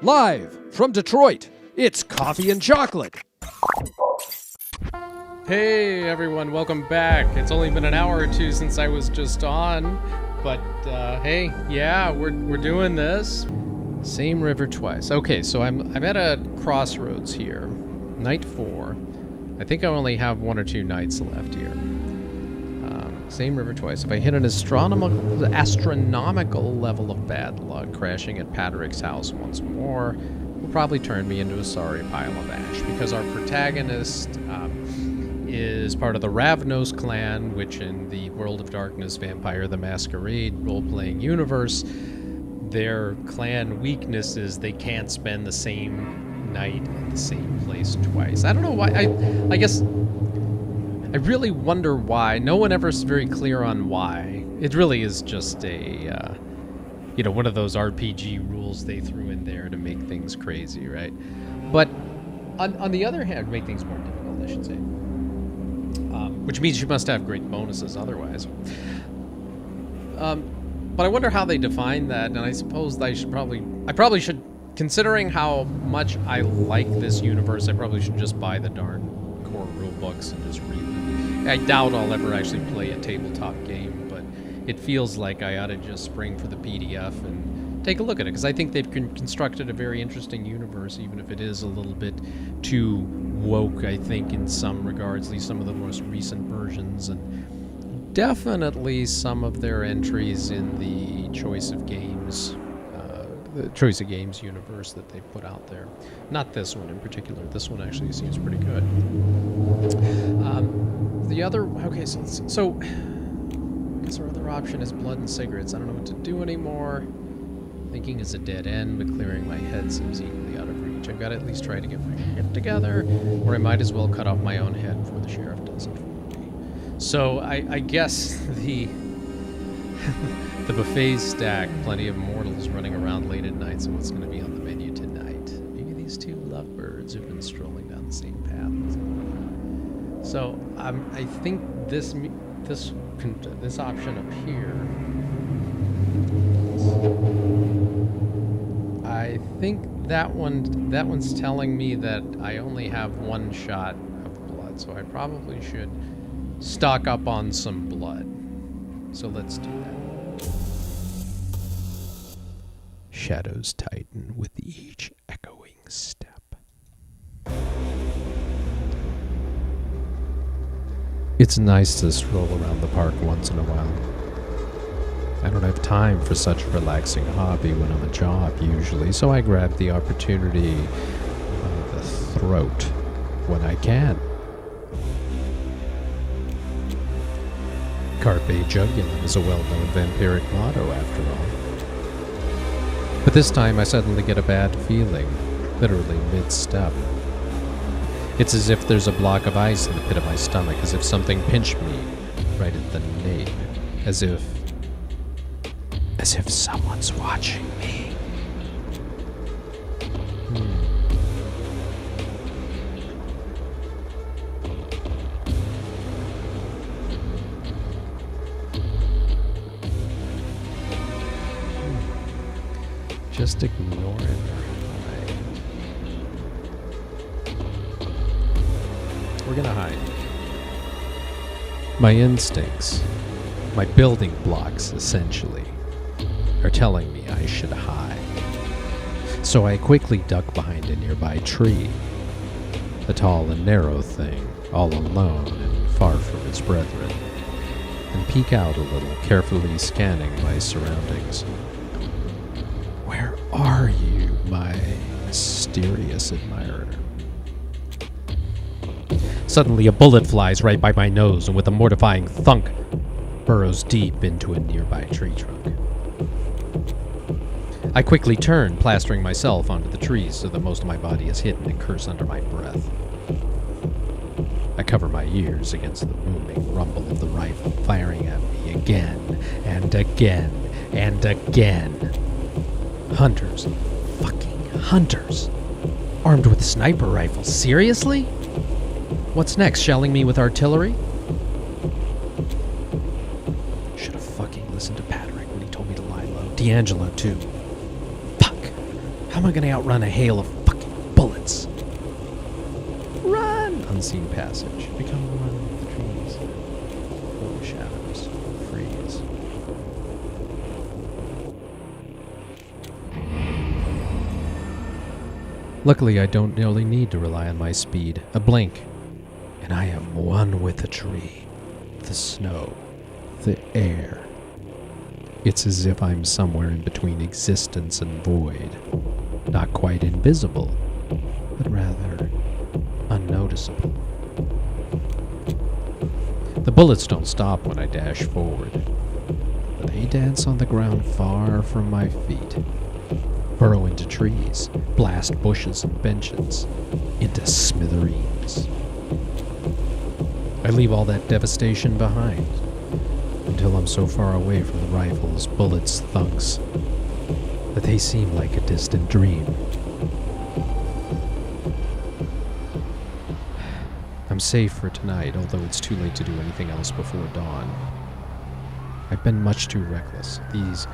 Live from Detroit, it's Coffee and Chocolate. Hey everyone, welcome back. It's only been an hour or two since I was just on, but hey, yeah, we're doing this. Same river twice. Okay, so I'm at a crossroads here. Night 4. I think I only have 1 or 2 nights left here. Same river twice. If I hit an astronomical level of bad luck, crashing at Patrick's house once more will probably turn me into a sorry pile of ash, because our protagonist is part of the Ravnos clan, which in the World of Darkness Vampire the Masquerade role-playing universe, their clan weakness is they can't spend the same night in the same place twice. I don't know why. I guess I really wonder why. No one ever is very clear on why. It really is just a, one of those RPG rules they threw in there to make things crazy, right? But on the other hand, make things more difficult, I should say. Which means you must have great bonuses otherwise. But I wonder how they define that, and I suppose I probably should, considering how much I like this universe, I probably should just buy the darn core rule books and just read them. I doubt I'll ever actually play a tabletop game, but it feels like I ought to just spring for the PDF and take a look at it, because I think they've constructed a very interesting universe, even if it is a little bit too woke, I think, in some regards, at least some of the most recent versions, and definitely some of their entries in the Choice of Games universe that they put out there. Not this one in particular. This one actually seems pretty good. The other, okay, so I guess our other option is blood and cigarettes. I don't know what to do anymore. Thinking is a dead end, but clearing my head seems equally out of reach. I've got to at least try to get my shit together, or I might as well cut off my own head before the sheriff does it for me. So I guess the the buffet's stacked, plenty of mortals running around late at night, so what's going to be on the menu tonight? Maybe these two lovebirds have been strolling down the same path. So I think this option up here, I think that one's telling me that I only have 1 shot of blood, so I probably should stock up on some blood. So let's do that. Shadows tighten with each echoing step. It's nice to stroll around the park once in a while. I don't have time for such a relaxing hobby when I'm a job usually, so I grab the opportunity by the throat when I can. Carpe jugulum is a well-known vampiric motto, after all. But this time I suddenly get a bad feeling, literally mid-step. It's as if there's a block of ice in the pit of my stomach, as if something pinched me right at the nape, as if someone's watching me. Just ignore it. We're gonna hide. My instincts, my building blocks essentially, are telling me I should hide. So I quickly duck behind a nearby tree, a tall and narrow thing, all alone and far from its brethren, and peek out a little, carefully scanning my surroundings. Where are you, my mysterious admirer? Suddenly a bullet flies right by my nose, and with a mortifying thunk, burrows deep into a nearby tree trunk. I quickly turn, plastering myself onto the trees so that most of my body is hidden, and curse under my breath. I cover my ears against the booming rumble of the rifle firing at me again and again and again. Hunters. Fucking hunters. Armed with sniper rifles. Seriously? What's next? Shelling me with artillery? Should have fucking listened to Patrick when he told me to lie low. D'Angelo, too. Fuck. How am I gonna outrun a hail of fucking bullets? Run! Unseen passage. Become one with the trees. Full of shadows. Freeze. Luckily, I don't nearly need to rely on my speed. A blink, and I am one with the tree, the snow, the air. It's as if I'm somewhere in between existence and void. Not quite invisible, but rather unnoticeable. The bullets don't stop when I dash forward, but they dance on the ground far from my feet. Burrow into trees, blast bushes and benches, into smithereens. I leave all that devastation behind, until I'm so far away from the rifles, bullets, thunks, that they seem like a distant dream. I'm safe for tonight, although it's too late to do anything else before dawn. I've been much too reckless. These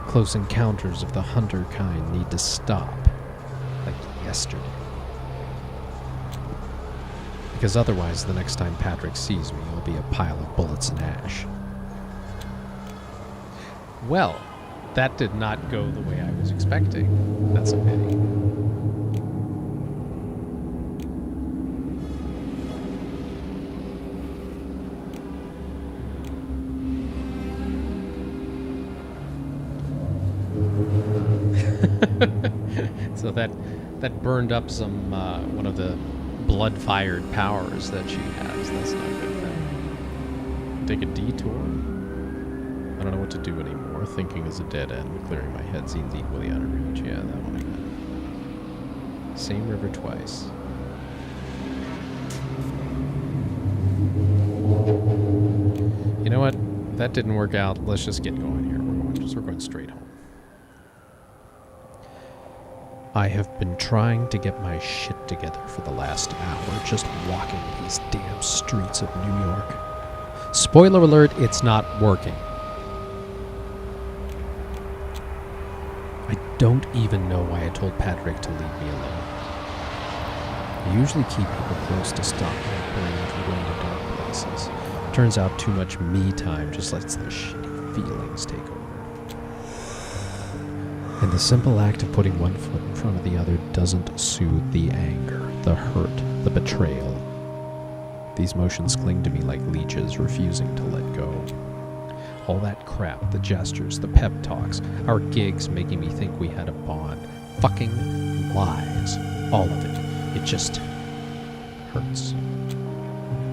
close encounters of the hunter kind need to stop, like yesterday. Because otherwise, the next time Patrick sees me, I'll be a pile of bullets and ash. Well, that did not go the way I was expecting. That's a pity. So that burned up some one of the blood-fired powers that she has. That's not a good thing. Take a detour. I don't know what to do anymore. Thinking is a dead end. Clearing my head seems equally out of reach. Yeah, that one I got. Same river twice. You know what? That didn't work out. Let's just get going here. We're going straight home. I have been trying to get my shit together for the last hour, just walking these damn streets of New York. Spoiler alert, it's not working. I don't even know why I told Patrick to leave me alone. I usually keep people close to stop my brain from going to dark places. Turns out too much me time just lets the shitty feelings take over. And the simple act of putting one foot in front of the other doesn't soothe the anger, the hurt, the betrayal. These motions cling to me like leeches, refusing to let go. All that crap, the gestures, the pep talks, our gigs making me think we had a bond. Fucking lies. All of it. It just hurts.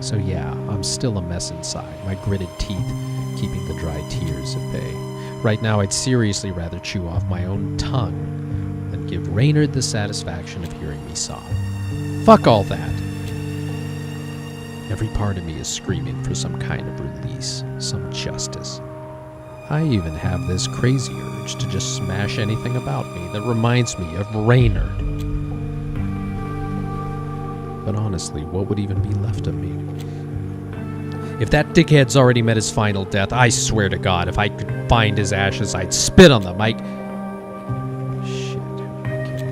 So yeah, I'm still a mess inside, my gritted teeth keeping the dry tears at bay. Right now, I'd seriously rather chew off my own tongue than give Raynard the satisfaction of hearing me sob. Fuck all that. Every part of me is screaming for some kind of release, some justice. I even have this crazy urge to just smash anything about me that reminds me of Raynard. But honestly, what would even be left of me? If that dickhead's already met his final death, I swear to God, if I could find his ashes, I'd spit on them. Shit. Okay.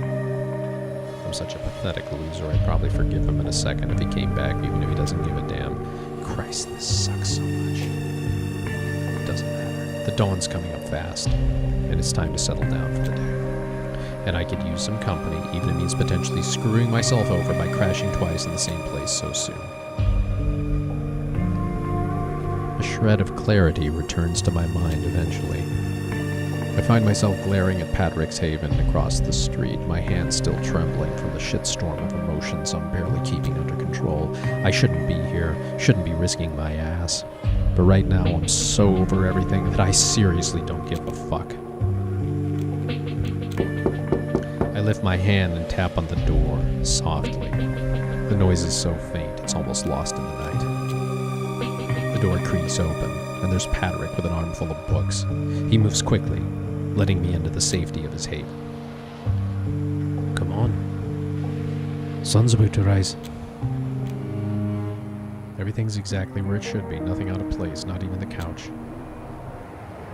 I'm such a pathetic loser, I'd probably forgive him in a second if he came back, even if he doesn't give a damn. Christ, this sucks so much. It doesn't matter. The dawn's coming up fast, and it's time to settle down for the day. And I could use some company, even if it means potentially screwing myself over by crashing twice in the same place so soon. A shred of clarity returns to my mind eventually. I find myself glaring at Patrick's Haven across the street, my hands still trembling from the shitstorm of emotions I'm barely keeping under control. I shouldn't be here, shouldn't be risking my ass. But right now I'm so over everything that I seriously don't give a fuck. I lift my hand and tap on the door, softly. The noise is so faint, it's almost lost in the night. The door creaks open, and there's Patrick with an armful of books. He moves quickly, letting me into the safety of his haven. Come on. Sun's about to rise. Everything's exactly where it should be, nothing out of place, not even the couch.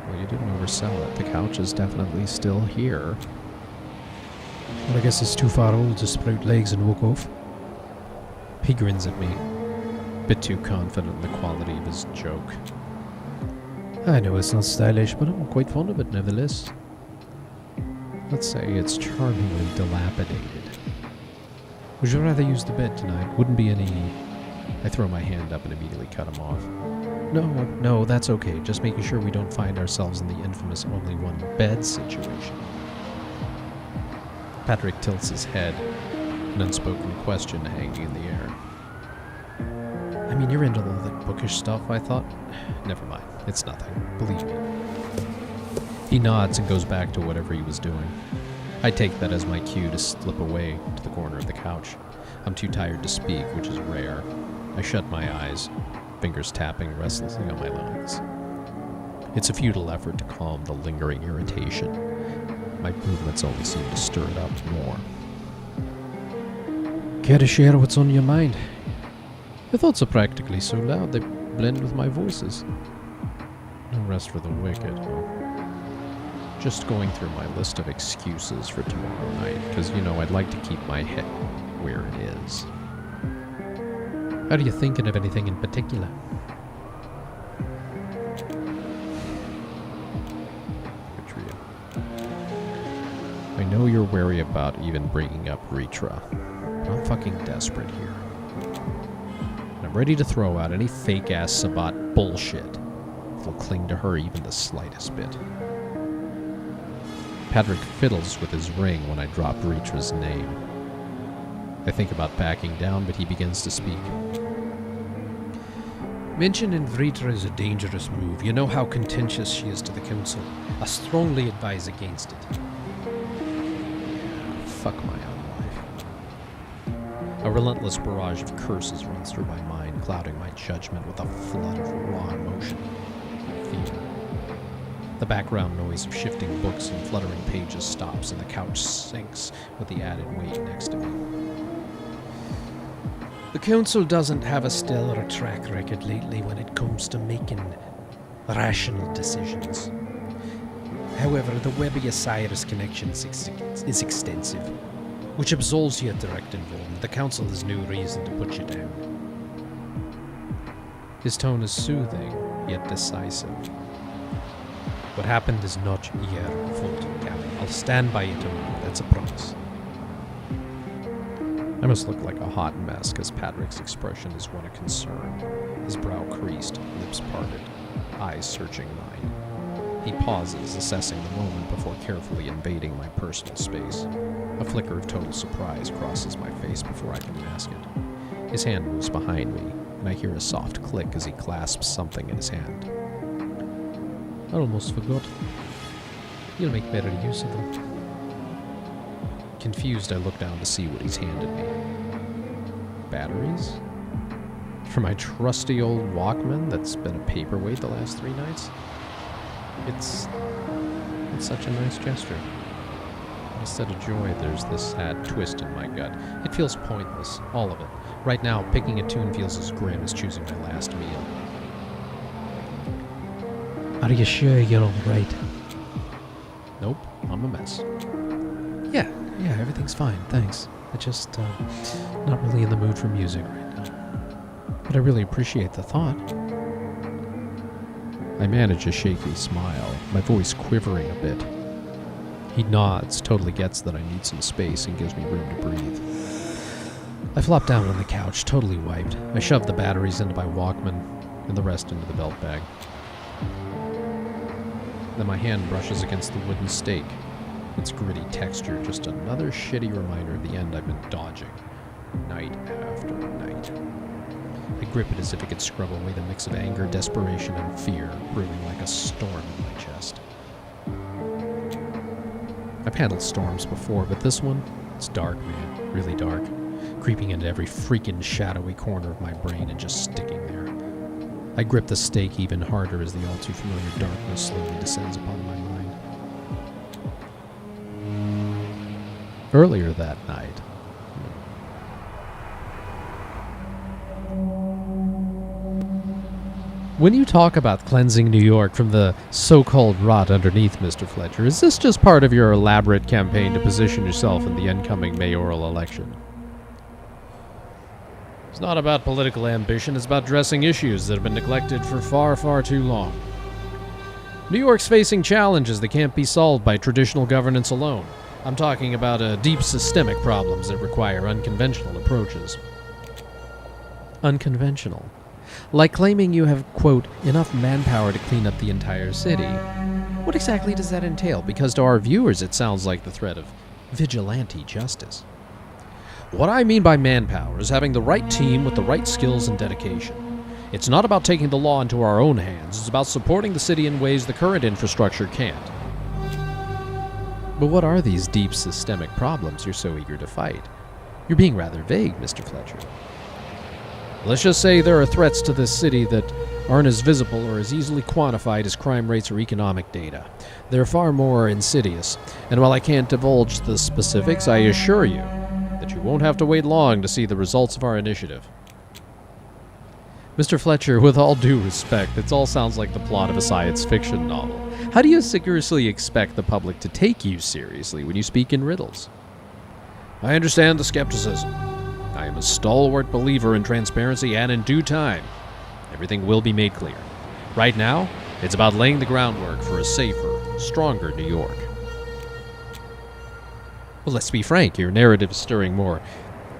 Well, you didn't oversell it. The couch is definitely still here. Well, I guess it's too far old to sprout legs and walk off. He grins at me, bit too confident in the quality of his joke. I know it's not stylish, but I'm quite fond of it nevertheless. Let's say it's charmingly dilapidated. Would you rather use the bed tonight? Wouldn't be any... I throw my hand up and immediately cut him off. No, that's okay. Just making sure we don't find ourselves in the infamous only one bed situation. Patrick tilts his head, an unspoken question hanging in the air. I mean, you're into all that bookish stuff, I thought. Never mind. It's nothing. Believe me. He nods and goes back to whatever he was doing. I take that as my cue to slip away to the corner of the couch. I'm too tired to speak, which is rare. I shut my eyes, fingers tapping restlessly on my lungs. It's a futile effort to calm the lingering irritation. My movements only seem to stir it up more. Care to share what's on your mind? Your thoughts are practically so loud they blend with my voices. No rest for the wicked, huh? Just going through my list of excuses for tomorrow night, because, I'd like to keep my head where it is. Are you thinking of anything in particular? I know you're wary about even bringing up Ritra, but I'm fucking desperate here. And I'm ready to throw out any fake-ass Sabat bullshit that'll cling to her even the slightest bit. Patrick fiddles with his ring when I drop Ritra's name. I think about backing down, but he begins to speak. Mentioning Vritra is a dangerous move. You know how contentious she is to the council. I strongly advise against it. Fuck my own life. A relentless barrage of curses runs through my mind, clouding my judgment with a flood of raw emotion. Fear. The background noise of shifting books and fluttering pages stops, and the couch sinks with the added weight next to me. The council doesn't have a stellar track record lately when it comes to making rational decisions. However, the Webby-Osiris connection is extensive, which absolves you of direct involvement. The council has no reason to put you down. His tone is soothing, yet decisive. What happened is not your fault, Gavin. I'll stand by you tomorrow, that's a promise. I must look like a hot mess, because Patrick's expression is one of concern. His brow creased, lips parted, eyes searching mine. He pauses, assessing the moment before carefully invading my personal space. A flicker of total surprise crosses my face before I can mask it. His hand moves behind me, and I hear a soft click as he clasps something in his hand. I almost forgot. You'll make better use of them. Confused, I look down to see what he's handed me. Batteries? For my trusty old Walkman that's been a paperweight the last 3 nights? It's such a nice gesture. Instead of joy, there's this sad twist in my gut. It feels pointless, all of it. Right now, picking a tune feels as grim as choosing my last meal. Are you sure you're alright? Nope, I'm a mess. Yeah, everything's fine, thanks. I just, not really in the mood for music right now. But I really appreciate the thought. I manage a shaky smile, my voice quivering a bit. He nods, totally gets that I need some space, and gives me room to breathe. I flop down on the couch, totally wiped. I shove the batteries into my Walkman, and the rest into the belt bag. Then my hand brushes against the wooden stake. Its gritty texture, just another shitty reminder of the end I've been dodging, night after night. I grip it as if it could scrub away the mix of anger, desperation, and fear, brewing like a storm in my chest. I've handled storms before, but this one, it's dark, man, really dark, creeping into every freaking shadowy corner of my brain and just sticking there. I grip the stake even harder as the all-too-familiar darkness slowly descends upon my mind. Earlier that night, When you talk about cleansing New York from the so-called rot underneath, Mr. Fletcher, is this just part of your elaborate campaign to position yourself in the incoming mayoral election? It's not about political ambition, it's about addressing issues that have been neglected for far, far too long. New York's facing challenges that can't be solved by traditional governance alone. I'm talking about deep systemic problems that require unconventional approaches. Unconventional? Like claiming you have, quote, enough manpower to clean up the entire city. What exactly does that entail? Because to our viewers it sounds like the threat of vigilante justice. What I mean by manpower is having the right team with the right skills and dedication. It's not about taking the law into our own hands, it's about supporting the city in ways the current infrastructure can't. But what are these deep systemic problems you're so eager to fight? You're being rather vague, Mr. Fletcher. Let's just say there are threats to this city that aren't as visible or as easily quantified as crime rates or economic data. They're far more insidious, and while I can't divulge the specifics, I assure you that you won't have to wait long to see the results of our initiative. Mr. Fletcher, with all due respect, it all sounds like the plot of a science fiction novel. How do you seriously expect the public to take you seriously when you speak in riddles? I understand the skepticism. I am a stalwart believer in transparency, and in due time, everything will be made clear. Right now, it's about laying the groundwork for a safer, stronger New York. Well, let's be frank, your narrative is stirring more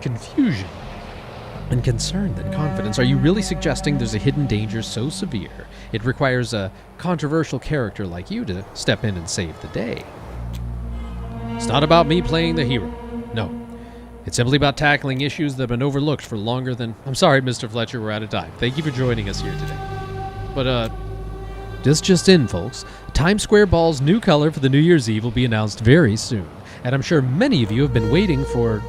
confusion and concern than confidence. Are you really suggesting there's a hidden danger so severe it requires a controversial character like you to step in and save the day? It's not about me playing the hero. No. It's simply about tackling issues that have been overlooked for longer than... I'm sorry, Mr. Fletcher, we're out of time. Thank you for joining us here today. But, just in, folks. Times Square Ball's new color for the New Year's Eve will be announced very soon. And I'm sure many of you have been waiting for...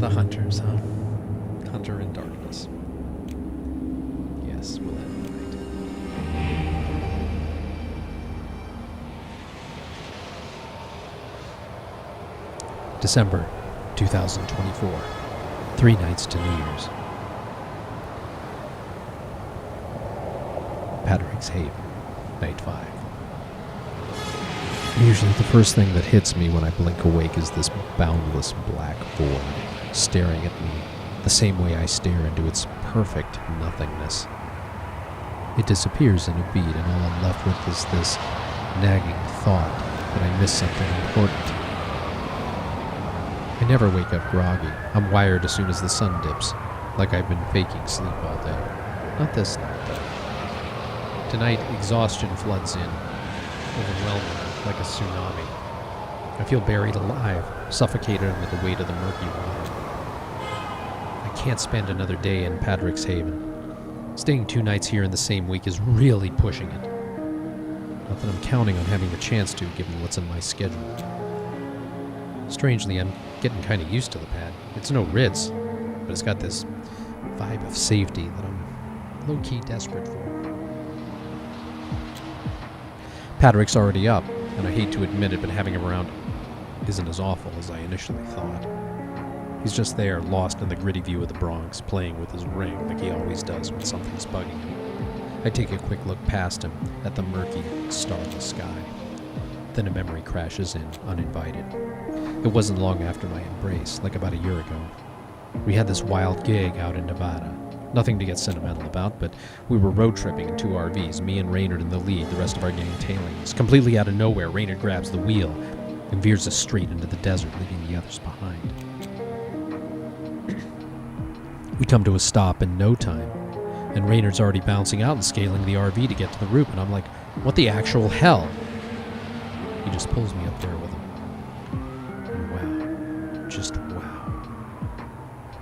the hunters, huh? Hunter in darkness. Yes, we'll end the night. December 2024. 3 nights to New Year's. Patrick's Haven, Night 5. Usually the first thing that hits me when I blink awake is this boundless black void staring at me the same way I stare into its perfect nothingness. It disappears in a beat, and all I'm left with is this nagging thought that I missed something important. I never wake up groggy. I'm wired as soon as the sun dips, like I've been faking sleep all day. Not this night, though. Tonight, exhaustion floods in, overwhelming like a tsunami. I feel buried alive, suffocated under the weight of the murky water. I can't spend another day in Patrick's Haven. Staying 2 nights here in the same week is really pushing it. Not that I'm counting on having the chance to, given what's in my schedule. Strangely, I'm getting kind of used to the pad. It's no Ritz, but it's got this vibe of safety that I'm low-key desperate for. Patrick's already up, and I hate to admit it, but having him around isn't as awful as I initially thought. He's just there, lost in the gritty view of the Bronx, playing with his ring like he always does when something's bugging him. I take a quick look past him at the murky, starless sky. Then a memory crashes in, uninvited. It wasn't long after my embrace, like about a year ago. We had this wild gig out in Nevada. Nothing to get sentimental about, but we were road tripping in 2 RVs, me and Raynard in the lead, the rest of our gang tailing us. Completely out of nowhere, Raynard grabs the wheel and veers us straight into the desert, leaving the others behind. We come to a stop in no time, and Raynard's already bouncing out and scaling the RV to get to the roof, and I'm like, what the actual hell? He just pulls me up there with him. And wow, just wow.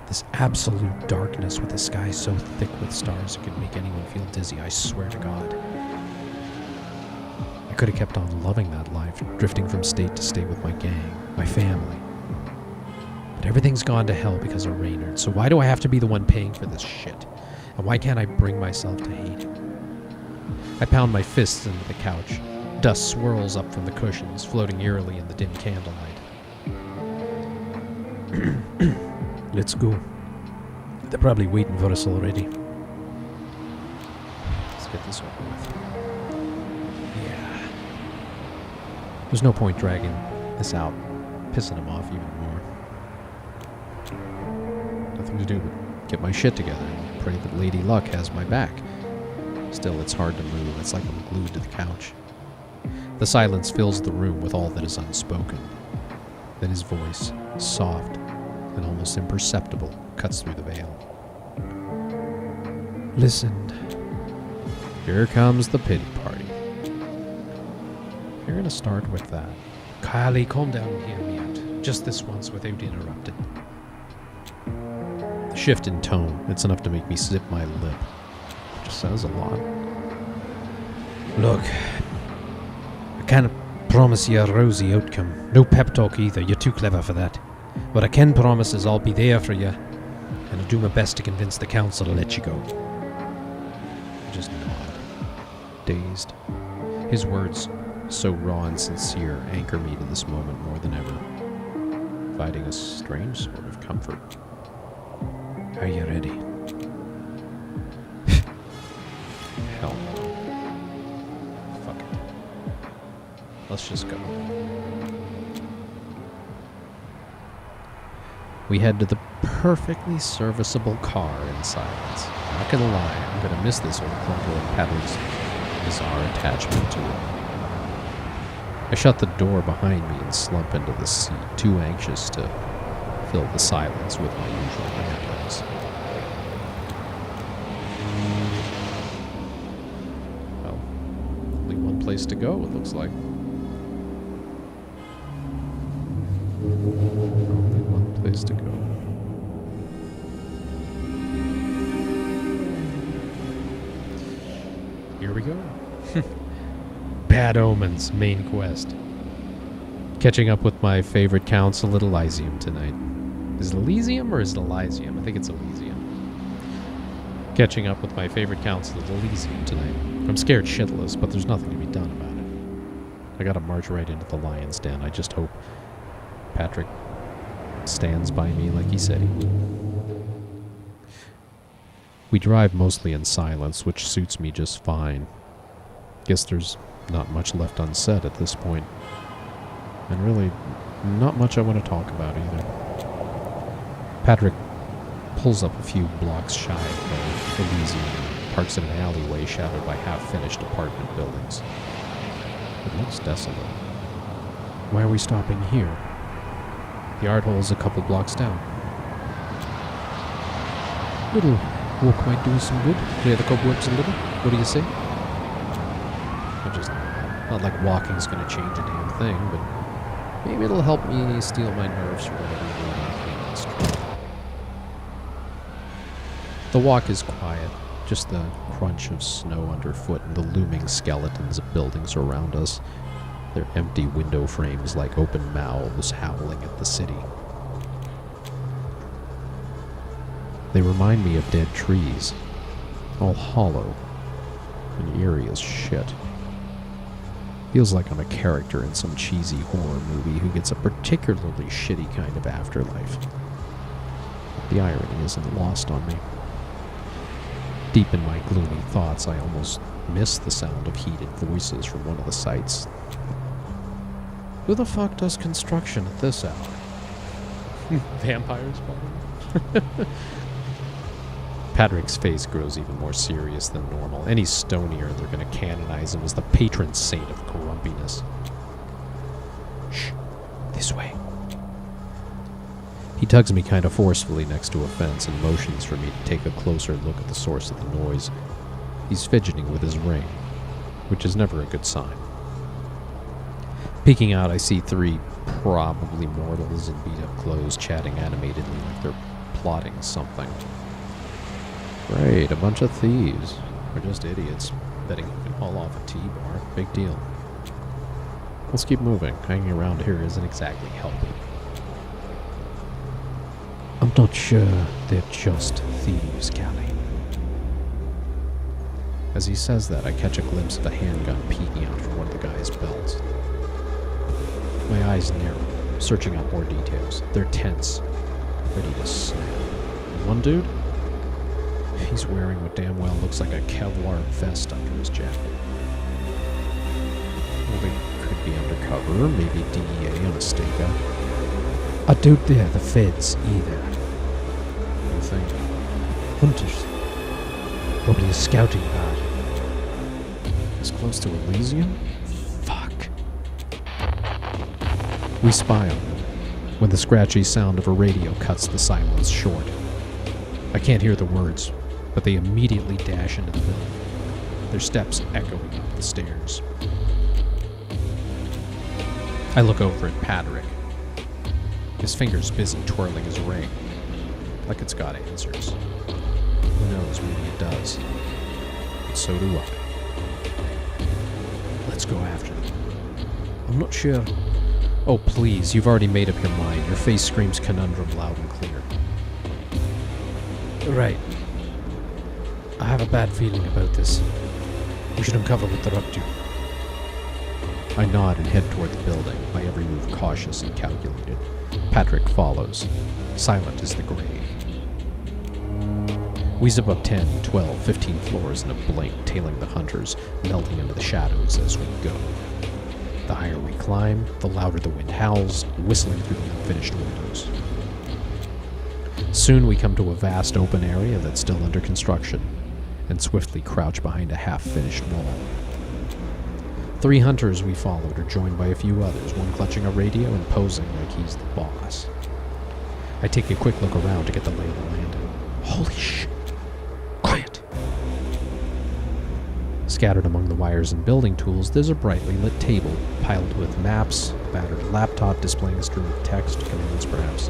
This absolute darkness with the sky so thick with stars it could make anyone feel dizzy, I swear to God. I could have kept on loving that life, drifting from state to state with my gang, my family. But everything's gone to hell because of Raynard, so why do I have to be the one paying for this shit? And why can't I bring myself to hate him? I pound my fists into the couch. Dust swirls up from the cushions, floating eerily in the dim candlelight. Let's go. They're probably waiting for us already. Let's get this over with. Yeah. There's no point dragging this out, pissing him off even more. Nothing to do but get my shit together and pray that Lady Luck has my back. Still, it's hard to move. It's like I'm glued to the couch. The silence fills the room with all that is unspoken. Then his voice, soft and almost imperceptible, cuts through the veil. Listen. Here comes the pity party. You're gonna start with that. Kylie, calm down and hear me out. Just this once without interrupting. The shift in tone, it's enough to make me zip my lip. Just says a lot. Look, I can't promise you a rosy outcome. No pep talk either, you're too clever for that. What I can promise is I'll be there for you, and I'll do my best to convince the council to let you go. Just nod. Dazed. His words, so raw and sincere, anchor me to this moment more than ever, providing a strange sort of comfort. Are you ready? Hell no. Fuck it. Let's just go. We head to the perfectly serviceable car in silence. Not gonna lie, I'm gonna miss this old clunker and Patrick's bizarre attachment to it. I shut the door behind me and slump into the seat, too anxious to fill the silence with my usual ramblings. Well, only one place to go, it looks like. Only one place to go. Here we go. Bad Omens, main quest. Catching up with my favorite council at Elysium tonight. Is it Elysium or is it Elysium? I think it's Elysium. Catching up with my favorite council at Elysium tonight. I'm scared shitless, but there's nothing to be done about it. I gotta march right into the lion's den. I just hope Patrick stands by me like he said he would. We drive mostly in silence, which suits me just fine. Guess there's not much left unsaid at this point. And really, not much I want to talk about either. Patrick pulls up a few blocks shy of the Elysium and parks in an alleyway shadowed by half-finished apartment buildings. It looks desolate. Why are we stopping here? The art hole's a couple blocks down. Little walk might do us some good. Clear the cobwebs a little. What do you say? Not like walking's gonna change a damn thing, but maybe it'll help me steal my nerves for whatever you're doing on the street. The walk is quiet, just the crunch of snow underfoot and the looming skeletons of buildings around us, their empty window frames like open mouths howling at the city. They remind me of dead trees, all hollow and eerie as shit. Feels like I'm a character in some cheesy horror movie who gets a particularly shitty kind of afterlife. The irony isn't lost on me. Deep in my gloomy thoughts, I almost miss the sound of heated voices from one of the sites. Who the fuck does construction at this hour? Vampires, probably. Patrick's face grows even more serious than normal. Any stonier, they're going to canonize him as the patron saint of grumpiness. Shh, this way. He tugs me kind of forcefully next to a fence and motions for me to take a closer look at the source of the noise. He's fidgeting with his ring, which is never a good sign. Peeking out, I see three probably mortals in beat-up clothes chatting animatedly like they're plotting something. Great, a bunch of thieves. Or just idiots, betting you can haul off a T-bar. Big deal. Let's keep moving. Hanging around here isn't exactly helping. I'm not sure they're just thieves, Callie. As he says that, I catch a glimpse of a handgun peeking out from one of the guy's belts. My eyes narrow, searching out more details. They're tense, ready to snap. One dude? He's wearing what damn well looks like a Kevlar vest under his jacket. Well, they could be undercover, maybe DEA on a stakeout. I doubt they're the feds either. What do you think? Hunters. Probably a scouting party. As close to Elysium? Fuck. We spy on them, when the scratchy sound of a radio cuts the silence short. I can't hear the words, but they immediately dash into the building, their steps echoing up the stairs. I look over at Patrick. His fingers busy twirling his ring, like it's got answers. Who knows, maybe it does. But so do I. Let's go after them. I'm not sure. Oh, please, you've already made up your mind. Your face screams conundrum loud and clear. Right. I have a bad feeling about this. We should uncover what they're up to. I nod and head toward the building, my every move cautious and calculated. Patrick follows, silent as the grave. We zip up 10, 12, 15 floors in a blink, tailing the hunters, melting into the shadows as we go. The higher we climb, the louder the wind howls, whistling through the unfinished windows. Soon we come to a vast open area that's still under construction, and swiftly crouch behind a half-finished wall. 3 hunters we followed are joined by a few others, one clutching a radio and posing like he's the boss. I take a quick look around to get the lay of the land. Holy shit. Quiet. Scattered among the wires and building tools, there's a brightly lit table piled with maps, a battered laptop displaying a string of text, commands perhaps.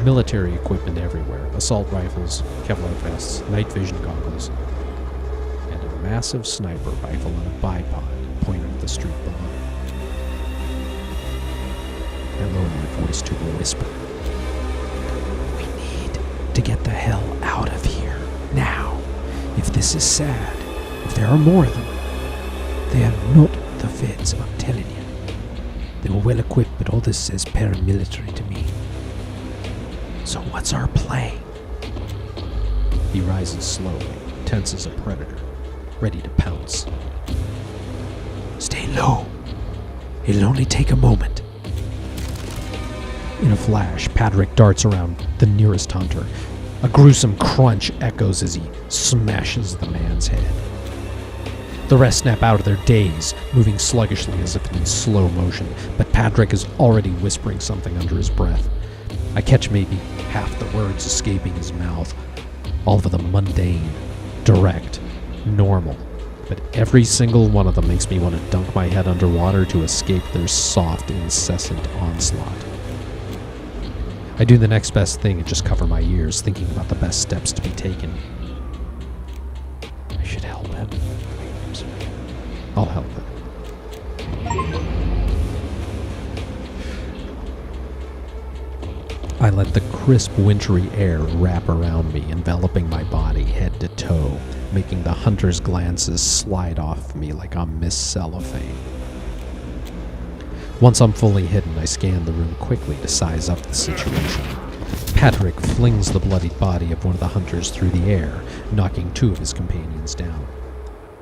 Military equipment everywhere, assault rifles, Kevlar vests, night vision goggles, and a massive sniper rifle on a bipod pointing at the street below. I lower my voice to a whisper. We need to get the hell out of here. Now. If this is sad, if there are more of them, they are not the feds, I'm telling you. They were well equipped, but all this says paramilitary to me. So what's our play? He rises slowly, tense as a predator, ready to pounce. Stay low. It'll only take a moment. In a flash, Patrick darts around the nearest hunter. A gruesome crunch echoes as he smashes the man's head. The rest snap out of their daze, moving sluggishly as if in slow motion, but Patrick is already whispering something under his breath. I catch maybe half the words escaping his mouth, all of them mundane, direct, normal, but every single one of them makes me want to dunk my head underwater to escape their soft, incessant onslaught. I do the next best thing and just cover my ears, thinking about the best steps to be taken. I should help him. I'll help him. I let the crisp, wintry air wrap around me, enveloping my body head to toe, making the hunter's glances slide off me like I'm Miss Cellophane. Once I'm fully hidden, I scan the room quickly to size up the situation. Patrick flings the bloodied body of one of the hunters through the air, knocking 2 of his companions down.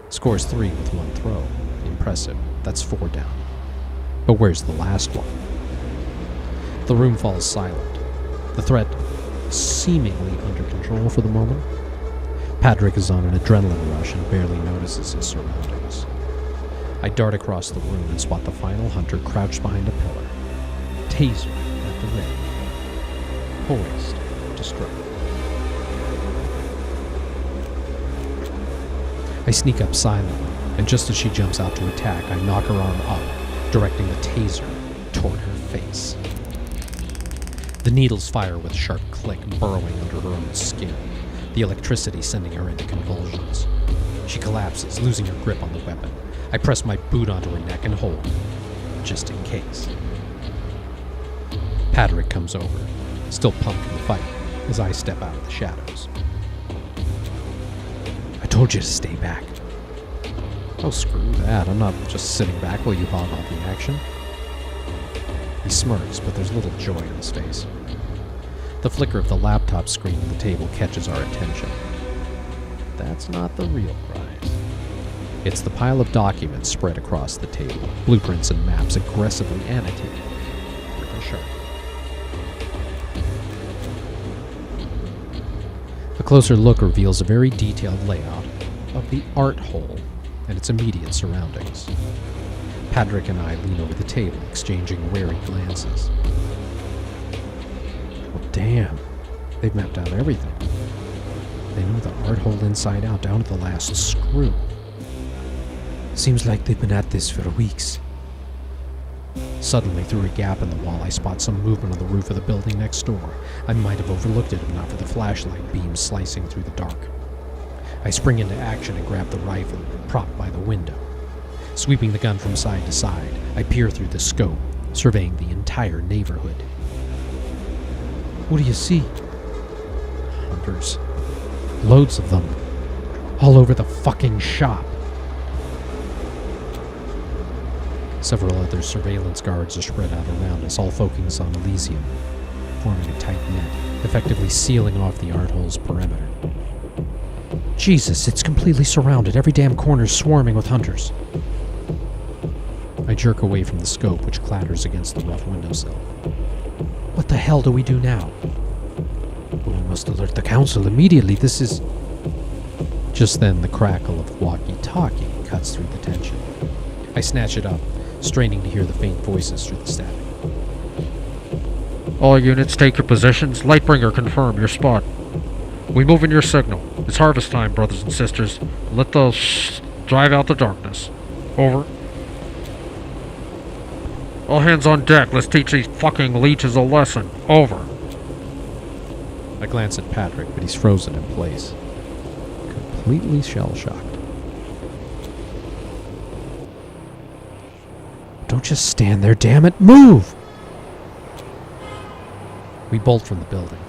Scores 3 with 1 throw. Impressive. That's 4 down. But where's the last one? The room falls silent. The threat seemingly under control for the moment. Patrick is on an adrenaline rush and barely notices his surroundings. I dart across the room and spot the final hunter crouched behind a pillar, taser at the ready, poised to strike. I sneak up silently, and just as she jumps out to attack, I knock her arm up, directing the taser toward her face. The needles fire with a sharp click, burrowing under her own skin, the electricity sending her into convulsions. She collapses, losing her grip on the weapon. I press my boot onto her neck and hold, just in case. Patrick comes over, still pumped in the fight, as I step out of the shadows. I told you to stay back. Oh, screw that. I'm not just sitting back while you hog off the action. He smirks, but there's little joy in his face. The flicker of the laptop screen on the table catches our attention. That's not the real prize. It's the pile of documents spread across the table, blueprints and maps aggressively annotated with a sharp. A closer look reveals a very detailed layout of the art hole and its immediate surroundings. Patrick and I lean over the table, exchanging wary glances. Well, damn. They've mapped out everything. They know the art hole inside out, down to the last screw. Seems like they've been at this for weeks. Suddenly, through a gap in the wall, I spot some movement on the roof of the building next door. I might have overlooked it if not for the flashlight beam slicing through the dark. I spring into action and grab the rifle, propped by the window. Sweeping the gun from side to side, I peer through the scope, surveying the entire neighborhood. What do you see? Hunters. Loads of them. All over the fucking shop. Several other surveillance guards are spread out around us, all focusing on Elysium, forming a tight net, effectively sealing off the art hole's perimeter. Jesus, it's completely surrounded. Every damn corner's swarming with hunters. I jerk away from the scope, which clatters against the rough windowsill. What the hell do we do now? We must alert the council immediately. This is... Just then, the crackle of walkie-talkie cuts through the tension. I snatch it up, straining to hear the faint voices through the static. All units, take your positions. Lightbringer, confirm your spot. We move in your signal. It's harvest time, brothers and sisters. Let the drive out the darkness. Over. All hands on deck. Let's teach these fucking leeches a lesson. Over. I glance at Patrick, but he's frozen in place. Completely shell-shocked. Don't just stand there, damn it. Move! We bolt from the building.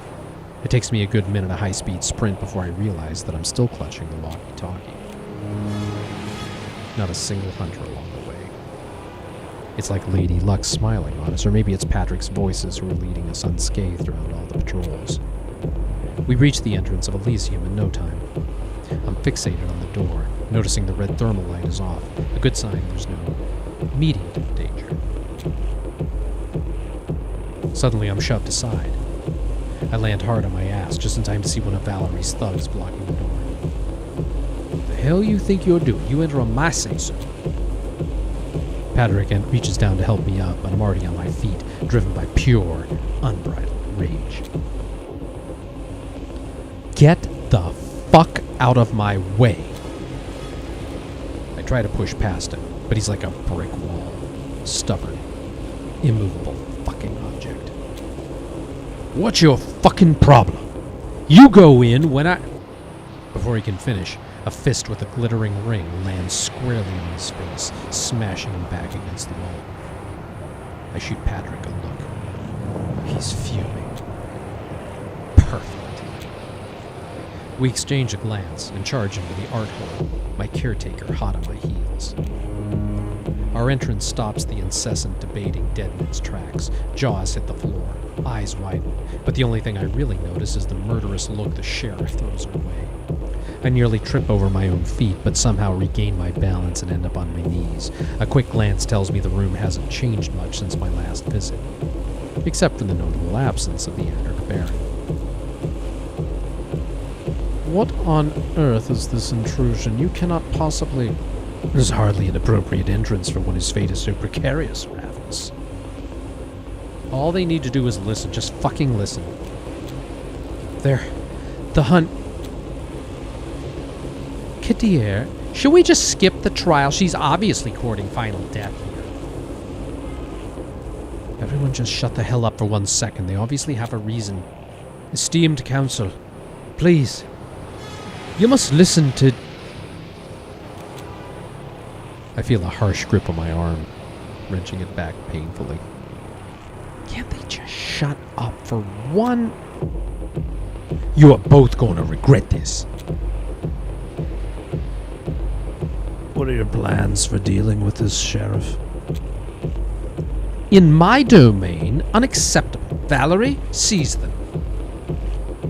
It takes me a good minute of high-speed sprint before I realize that I'm still clutching the walkie-talkie. Not a single hunter along the way. It's like Lady Luck smiling on us, or maybe it's Patrick's voices who are leading us unscathed around all the patrols. We reach the entrance of Elysium in no time. I'm fixated on the door, noticing the red thermal light is off, a good sign there's no immediate danger. Suddenly I'm shoved aside. I land hard on my ass, just in time to see one of Valerie's thugs blocking the door. What the hell you think you're doing? You enter on my say-so. Patrick reaches down to help me up, but I'm already on my feet, driven by pure, unbridled rage. Get the fuck out of my way! I try to push past him, but he's like a brick wall. Stubborn, immovable fucking object. What's your fucking problem? You go in when I... Before he can finish, a fist with a glittering ring lands squarely on his face, smashing him back against the wall. I shoot Patrick a look. He's fuming. Perfect. We exchange a glance and charge into the art hole, my caretaker hot on my heels. Our entrance stops the incessant debating dead men's tracks. Jaws hit the floor, eyes widen, but the only thing I really notice is the murderous look the sheriff throws our way. I nearly trip over my own feet, but somehow regain my balance and end up on my knees. A quick glance tells me the room hasn't changed much since my last visit, except for the notable absence of the Anarch Baron. What on earth is this intrusion? You cannot possibly... There's hardly an appropriate entrance for one whose fate is so precarious, Ravenous. All they need to do is listen. Just fucking listen. There. The hunt... Kadir, should we just skip the trial? She's obviously courting final death here. Everyone just shut the hell up for 1 second. They obviously have a reason. Esteemed council, please. You must listen to... I feel a harsh grip on my arm, wrenching it back painfully. Can't they just shut up for one... You are both going to regret this. What are your plans for dealing with this, Sheriff? In my domain, unacceptable. Valerie, seize them.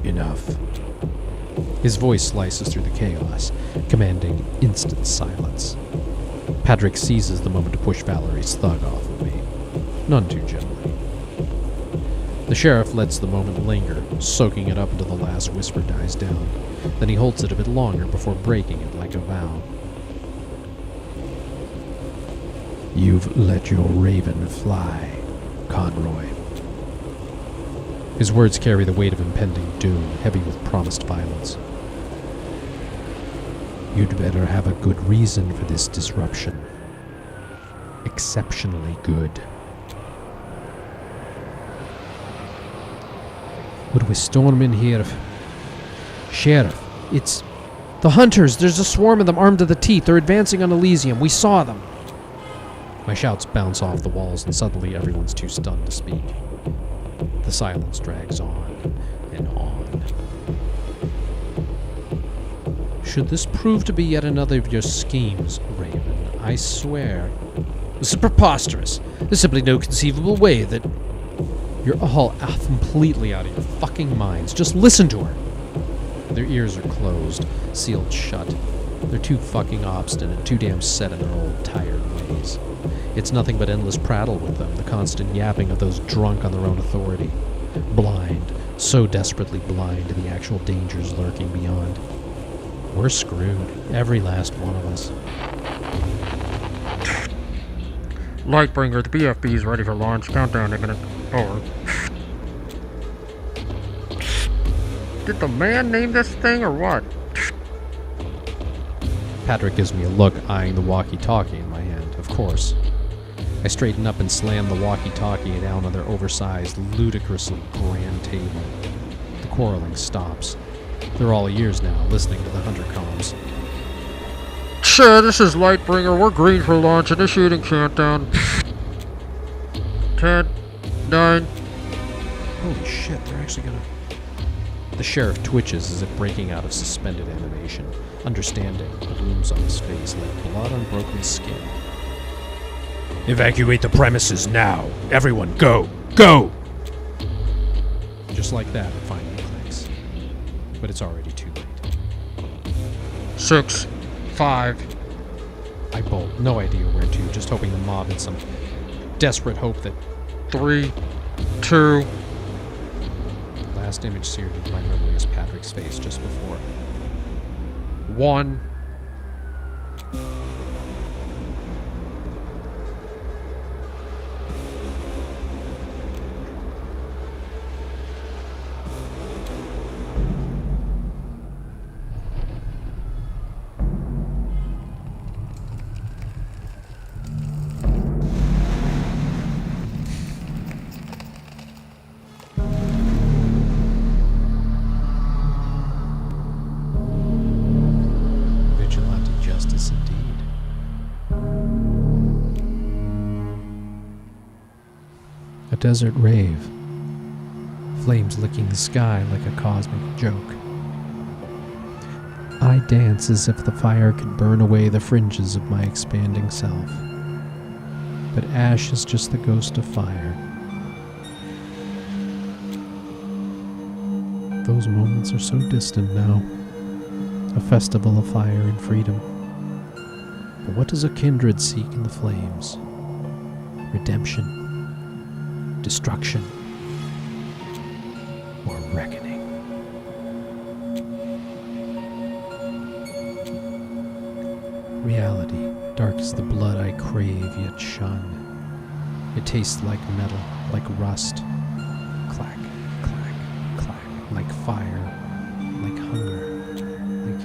Enough. His voice slices through the chaos, commanding instant silence. Patrick seizes the moment to push Valerie's thug off of me. None too gently. The sheriff lets the moment linger, soaking it up until the last whisper dies down. Then he holds it a bit longer before breaking it like a vow. You've let your raven fly, Conroy. His words carry the weight of impending doom, heavy with promised violence. You'd better have a good reason for this disruption. Exceptionally good. Would we storm in here if... Sheriff, it's... The hunters! There's a swarm of them armed to the teeth. They're advancing on Elysium. We saw them. My shouts bounce off the walls, and suddenly everyone's too stunned to speak. The silence drags on and on. Should this prove to be yet another of your schemes, Raven, I swear... This is preposterous. There's simply no conceivable way that... You're all completely out of your fucking minds. Just listen to her. Their ears are closed, sealed shut. They're too fucking obstinate, too damn set in their old tired ways. It's nothing but endless prattle with them, the constant yapping of those drunk on their own authority. Blind, so desperately blind to the actual dangers lurking beyond. We're screwed, every last one of us. Lightbringer, the BFB is ready for launch. Countdown imminent. Over. Did the man name this thing or what? Patrick gives me a look, eyeing the walkie-talkie in my hand, of course. I straighten up and slam the walkie-talkie down on their oversized, ludicrously grand table. The quarreling stops. They're all ears now, listening to the hunter comms. Sure, this is Lightbringer. We're green for launch. Initiating countdown. 10, 9. Holy shit, they're actually gonna... The sheriff twitches as if breaking out of suspended animation. Understanding looms on his face like blood on broken skin. Evacuate the premises now. Everyone, go! Go! Just like that, it finally clicks. But it's already too late. 6, 5. I bolt, no idea where to, just hoping the mob in some desperate hope that 3, 2. the last image seared into my memory is Patrick's face just before. 1. Vigilante justice indeed. A desert rave. Flames licking the sky like a cosmic joke. I dance as if the fire could burn away the fringes of my expanding self. But ash is just the ghost of fire. Those moments are so distant now. A festival of fire and freedom. But what does a kindred seek in the flames? Redemption, destruction, or reckoning? Reality, dark as the blood I crave yet shun. It tastes like metal, like rust. Clack, clack, clack, like fire, like hunger, like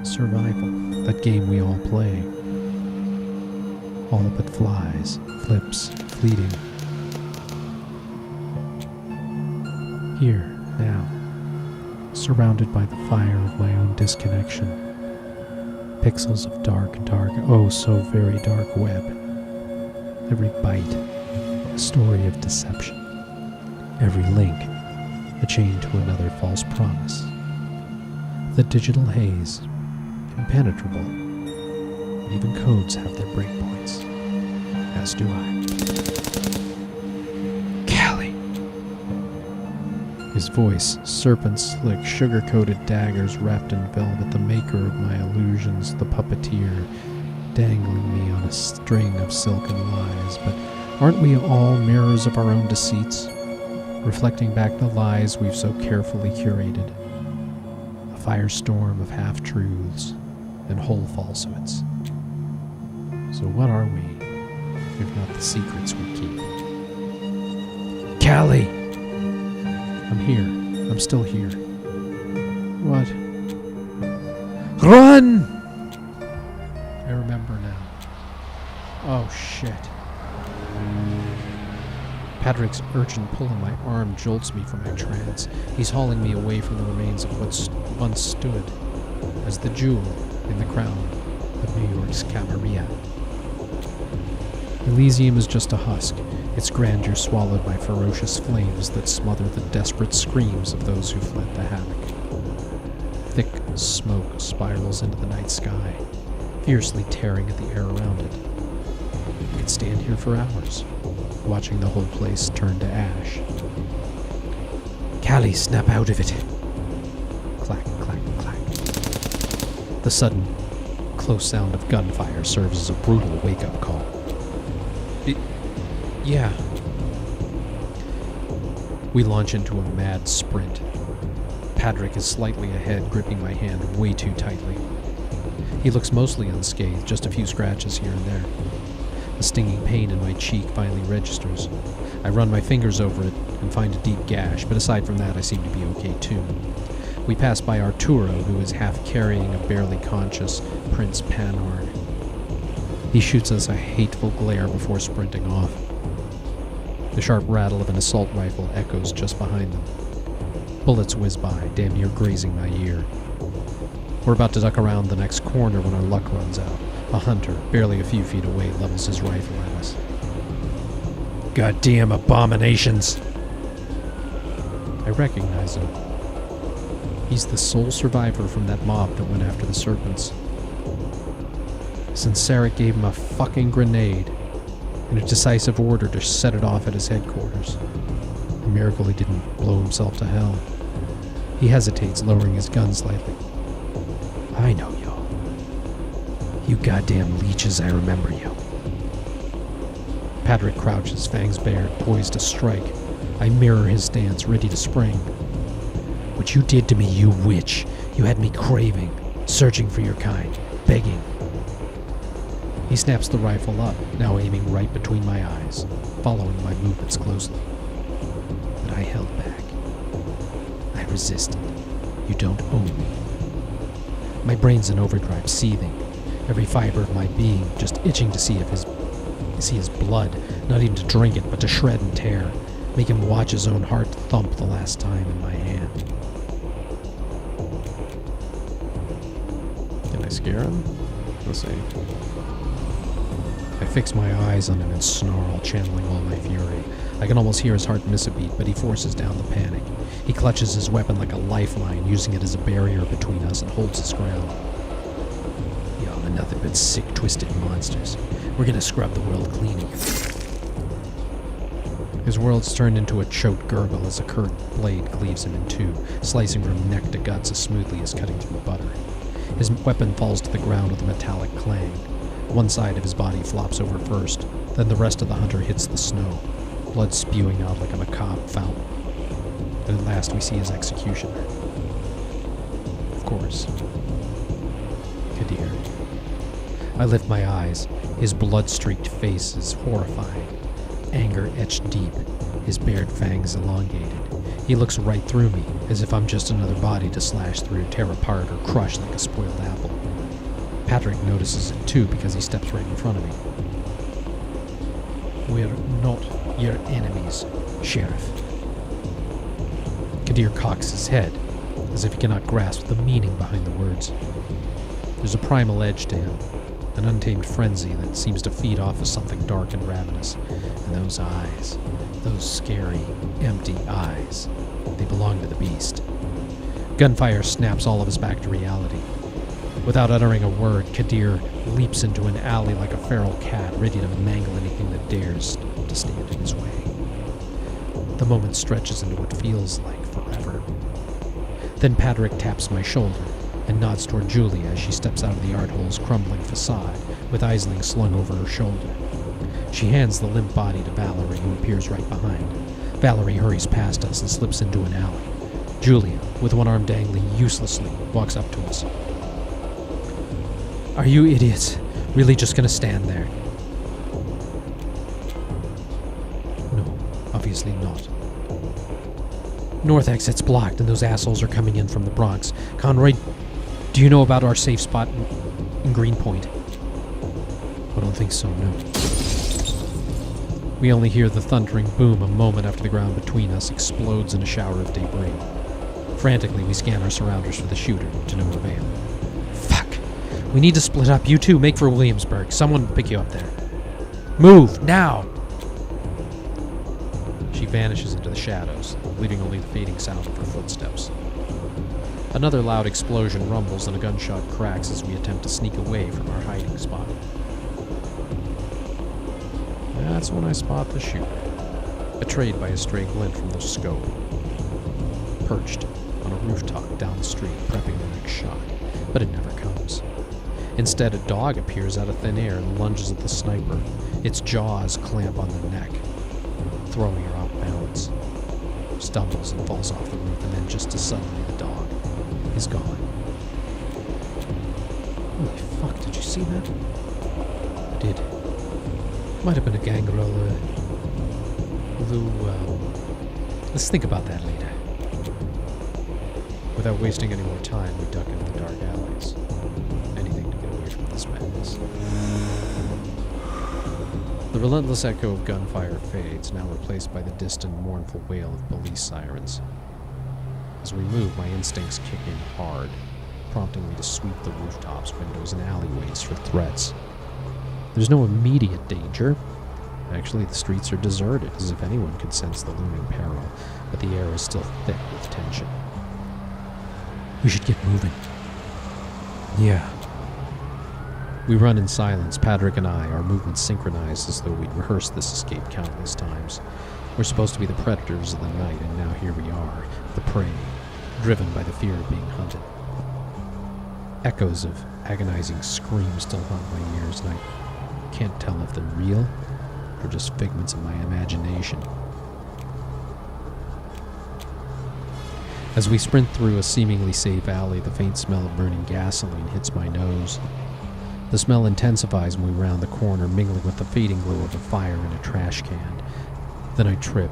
survival, that game we all play. All but flies, flips, fleeting. Here, now, surrounded by the fire of my own disconnection. Pixels of dark, oh so very dark web. Every bite, a story of deception. Every link, a chain to another false promise. The digital haze, impenetrable. But even codes have their breakpoints. As do I. Callie! His voice, serpent-slick, sugar-coated daggers wrapped in velvet, the maker of my illusions, the puppeteer, dangling me on a string of silken lies. But aren't we all mirrors of our own deceits, reflecting back the lies we've so carefully curated? A firestorm of half-truths and whole falsehoods. So what are we, if not the secrets we keep? Callie! I'm here. I'm still here. What? Run! I remember now. Oh, shit. Patrick's urgent pull on my arm jolts me from my trance. He's hauling me away from the remains of what once stood as the jewel in the crown of New York's Camarilla. Elysium is just a husk, its grandeur swallowed by ferocious flames that smother the desperate screams of those who fled the havoc. Thick smoke spirals into the night sky, fiercely tearing at the air around it. I could stand here for hours, watching the whole place turn to ash. Callie, snap out of it! Clack, clack, clack. The sudden, close sound of gunfire serves as a brutal wake-up call. Yeah. We launch into a mad sprint. Patrick is slightly ahead, gripping my hand way too tightly. He looks mostly unscathed, just a few scratches here and there. A stinging pain in my cheek finally registers. I run my fingers over it and find a deep gash, but aside from that, I seem to be okay too. We pass by Arturo, who is half carrying a barely conscious Prince Panhard. He shoots us a hateful glare before sprinting off. The sharp rattle of an assault rifle echoes just behind them. Bullets whiz by, damn near grazing my ear. We're about to duck around the next corner when our luck runs out. A hunter, barely a few feet away, levels his rifle at us. Goddamn abominations! I recognize him. He's the sole survivor from that mob that went after the serpents. Since Sarek gave him a fucking grenade in a decisive order to set it off at his headquarters. A miracle he didn't blow himself to hell. He hesitates, lowering his gun slightly. I know you. You goddamn leeches, I remember you. Patrick crouches, fangs bared, poised to strike. I mirror his stance, ready to spring. What you did to me, you witch. You had me craving, searching for your kind, begging. He snaps the rifle up, now aiming right between my eyes, following my movements closely. But I held back. I resisted. You don't own me. My brain's in overdrive, seething. Every fiber of my being just itching to see his blood, not even to drink it, but to shred and tear, make him watch his own heart thump the last time in my hand. Can I scare him? Let's see. I fix my eyes on him and snarl, channeling all my fury. I can almost hear his heart miss a beat, but he forces down the panic. He clutches his weapon like a lifeline, using it as a barrier between us, and holds his ground. Y'all are nothing but sick, twisted monsters. We're gonna scrub the world clean of you. His world's turned into a choked gurgle as a curved blade cleaves him in two, slicing from neck to guts as smoothly as cutting through butter. His weapon falls to the ground with a metallic clang. One side of his body flops over first, then the rest of the hunter hits the snow, blood spewing out like a macabre fountain. And at last we see his executioner. Of course. Kadir. I lift my eyes. His blood-streaked face is horrifying. Anger etched deep, his bared fangs elongated. He looks right through me, as if I'm just another body to slash through, tear apart, or crush like a spoiled apple. Patrick notices it too because he steps right in front of me. We're not your enemies, Sheriff. Kadir cocks his head, as if he cannot grasp the meaning behind the words. There's a primal edge to him, an untamed frenzy that seems to feed off of something dark and ravenous. And those eyes, those scary, empty eyes, they belong to the beast. Gunfire snaps all of us back to reality. Without uttering a word, Kadir leaps into an alley like a feral cat, ready to mangle anything that dares to stand in his way. The moment stretches into what feels like forever. Then Patrick taps my shoulder and nods toward Julia as she steps out of the art hole's crumbling facade, with Aisling slung over her shoulder. She hands the limp body to Valerie, who appears right behind. Valerie hurries past us and slips into an alley. Julia, with one arm dangling uselessly, walks up to us. Are you idiots really just gonna stand there? No, obviously not. North exit's blocked and those assholes are coming in from the Bronx. Conroy, do you know about our safe spot in Greenpoint? I don't think so, no. We only hear the thundering boom a moment after the ground between us explodes in a shower of debris. Frantically, we scan our surroundings for the shooter, to no avail. Fuck! We need to split up. You two, make for Williamsburg. Someone pick you up there. Move, now! She vanishes into the shadows, leaving only the fading sound of her footsteps. Another loud explosion rumbles and a gunshot cracks as we attempt to sneak away from our hiding spot. That's when I spot the shooter, betrayed by a stray glint from the scope. Perched on a rooftop down the street, prepping the next shot, but it never comes. Instead, a dog appears out of thin air and lunges at the sniper. Its jaws clamp on the neck, throwing her off balance. Stumbles and falls off the roof, and then just as suddenly the dog is gone. Holy fuck, did you see that? I did. Might have been a gangrel, let's think about that later. Without wasting any more time, we duck into the dark alleys. Anything to get away from this madness. The relentless echo of gunfire fades, now replaced by the distant, mournful wail of police sirens. As we move, my instincts kick in hard, prompting me to sweep the rooftops, windows, and alleyways for threats. There's no immediate danger. Actually, the streets are deserted, as if anyone could sense the looming peril, but the air is still thick with tension. We should get moving. Yeah. We run in silence, Patrick and I, our movements synchronized as though we'd rehearsed this escape countless times. We're supposed to be the predators of the night, and now here we are, the prey, driven by the fear of being hunted. Echoes of agonizing screams still haunt my ears, and I can't tell if they're real or just figments of my imagination. As we sprint through a seemingly safe alley, the faint smell of burning gasoline hits my nose. The smell intensifies when we round the corner, mingling with the fading glow of a fire in a trash can. Then I trip,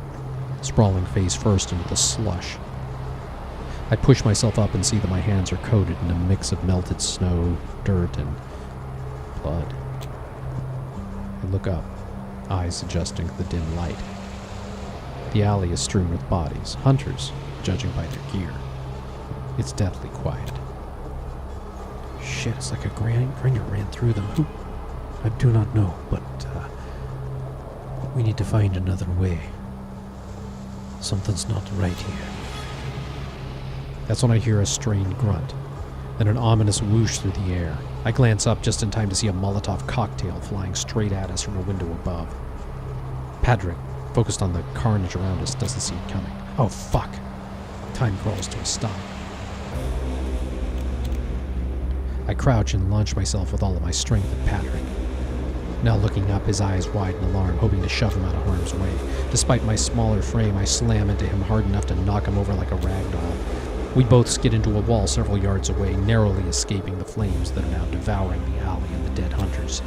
sprawling face first into the slush. I push myself up and see that my hands are coated in a mix of melted snow, dirt, and blood. I look up, eyes adjusting to the dim light. The alley is strewn with bodies, hunters, judging by their gear. It's deathly quiet. Shit, it's like a grinder ran through them. Who? I do not know, but we need to find another way. Something's not right here. That's when I hear a strained grunt, then an ominous whoosh through the air. I glance up just in time to see a Molotov cocktail flying straight at us from a window above. Patrick, focused on the carnage around us, doesn't see it coming. Oh, fuck. Time crawls to a stop. I crouch and launch myself with all of my strength at Patrick. Now looking up, his eyes wide in alarm, hoping to shove him out of harm's way. Despite my smaller frame, I slam into him hard enough to knock him over like a rag doll. We both skid into a wall several yards away, narrowly escaping the flames that are now devouring the alley and the dead hunters.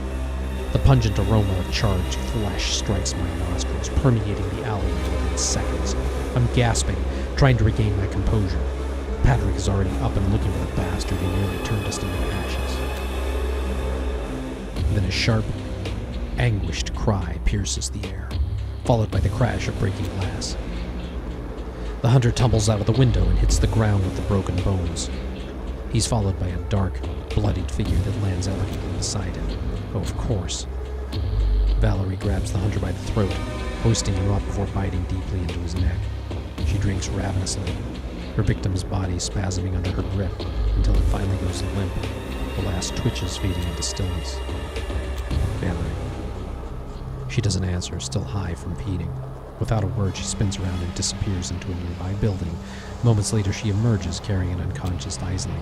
The pungent aroma of charred flesh strikes my nostrils, permeating the alley within seconds. I'm gasping, trying to regain my composure. Patrick is already up and looking for the bastard who nearly turned us to ashes. Then a sharp, anguished cry pierces the air, followed by the crash of breaking glass. The hunter tumbles out of the window and hits the ground with the broken bones. He's followed by a dark, bloodied figure that lands elegantly beside him. Oh, of course. Valerie grabs the hunter by the throat, hoisting him up before biting deeply into his neck. She drinks ravenously, her victim's body spasming under her grip until it finally goes limp, the last twitches fading into stillness. Valerie. She doesn't answer, still high from feeding. Without a word, she spins around and disappears into a nearby building. Moments later, she emerges carrying an unconscious Aisling.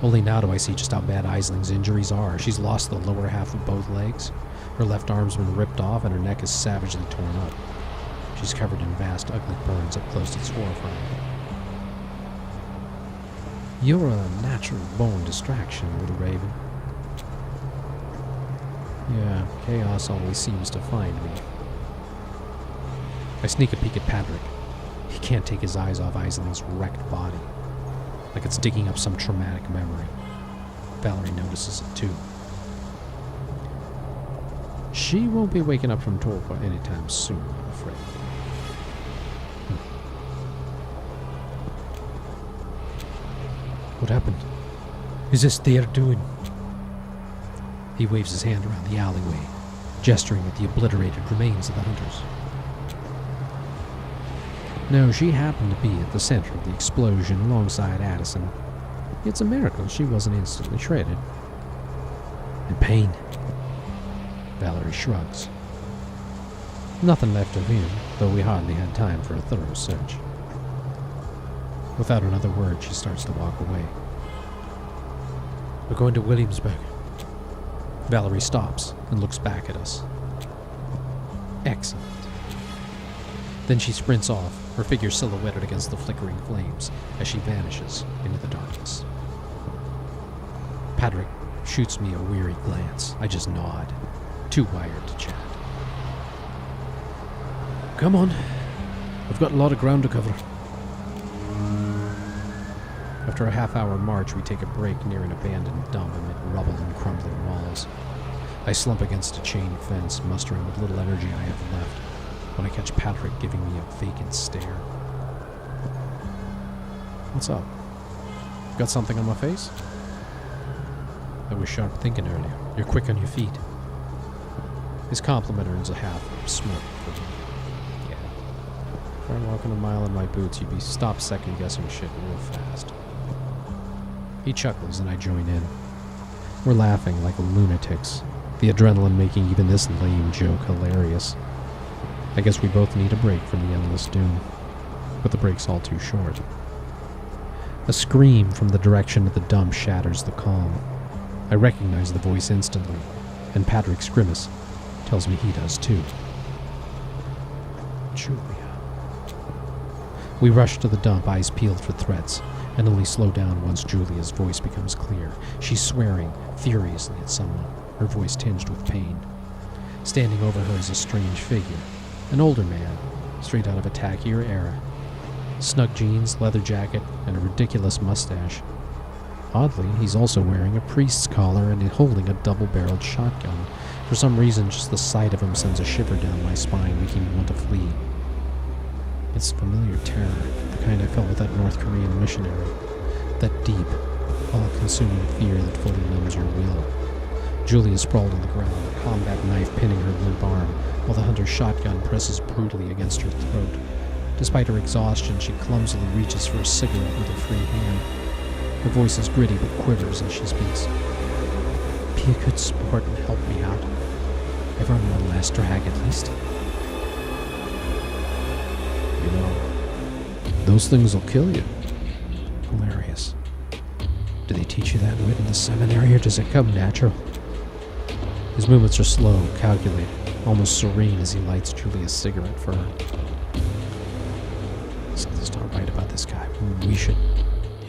Only now do I see just how bad Aisling's injuries are. She's lost the lower half of both legs. Her left arm's been ripped off and her neck is savagely torn up. She's covered in vast, ugly burns up close. It's horrifying. You're a natural-born distraction, little raven. Yeah, chaos always seems to find me. I sneak a peek at Patrick. He can't take his eyes off Aisling's wrecked body, like it's digging up some traumatic memory. Valerie notices it too. She won't be waking up from torpor anytime soon, I'm afraid. What happened? Is this their doing? He waves his hand around the alleyway, gesturing at the obliterated remains of the hunters. No, she happened to be at the center of the explosion alongside Addison. It's a miracle she wasn't instantly shredded. In pain. Valerie shrugs. Nothing left of him, though we hardly had time for a thorough search. Without another word, she starts to walk away. We're going to Williamsburg. Valerie stops and looks back at us. Excellent. Then she sprints off, her figure silhouetted against the flickering flames as she vanishes into the darkness. Patrick shoots me a weary glance. I just nod, too wired to chat. Come on. We've got a lot of ground to cover. After a half-hour march, we take a break near an abandoned dump amid rubble and crumbling walls. I slump against a chain fence, mustering what little energy I have left, when I catch Patrick giving me a vacant stare. What's up? Got something on my face? That was sharp thinking earlier. You're quick on your feet. His compliment earns a half smirk for me. Yeah. If I'm walking a mile in my boots, you'd be stopped second-guessing shit real fast. He chuckles and I join in. We're laughing like lunatics, the adrenaline making even this lame joke hilarious. I guess we both need a break from the endless doom, but the break's all too short. A scream from the direction of the dump shatters the calm. I recognize the voice instantly, and Patrick's grimace tells me he does too. Julia. We rush to the dump, eyes peeled for threats, and only slow down once Julia's voice becomes clear. She's swearing furiously at someone, her voice tinged with pain. Standing over her is a strange figure, an older man, straight out of a tackier era. Snug jeans, leather jacket, and a ridiculous mustache. Oddly, he's also wearing a priest's collar and holding a double-barreled shotgun. For some reason, just the sight of him sends a shiver down my spine, making me want to flee. It's familiar terror, the kind I felt with that North Korean missionary. That deep, all-consuming fear that fully numbs your will. Julia sprawled on the ground, a combat knife pinning her limp arm, while the hunter's shotgun presses brutally against her throat. Despite her exhaustion, she clumsily reaches for a cigarette with her free hand. Her voice is gritty but quivers as she speaks. Be a good sport and help me out. I've earned one last drag at least. You know, those things will kill you. Hilarious. Do they teach you that wit in the seminary, or does it come natural? His movements are slow, calculated, almost serene as he lights Julia's cigarette for her. Something's not right about this guy. We should...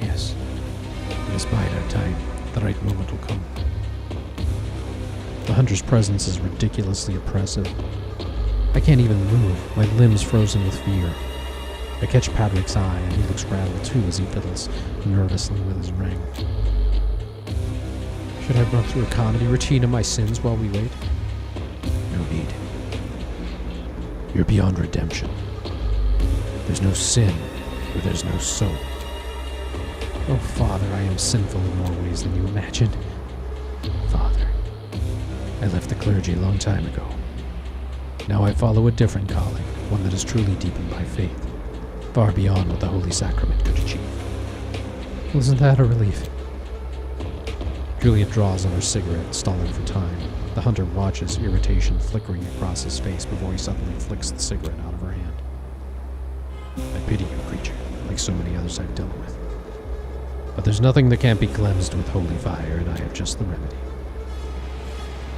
Yes. We must bide our time. The right moment will come. The hunter's presence is ridiculously oppressive. I can't even move, my limbs frozen with fear. I catch Patrick's eye, and he looks rattled too as he fiddles nervously with his ring. Should I run through a comedy routine of my sins while we wait? No need. You're beyond redemption. There's no sin where there's no soul. Oh, Father, I am sinful in more ways than you imagine. Father, I left the clergy a long time ago. Now I follow a different calling, one that is truly deepened by faith, far beyond what the Holy Sacrament could achieve. Wasn't that a relief? Julia draws on her cigarette, stalling for time. The hunter watches, irritation flickering across his face before he suddenly flicks the cigarette out of her hand. I pity you, creature, like so many others I've dealt with. But there's nothing that can't be cleansed with holy fire, and I have just the remedy.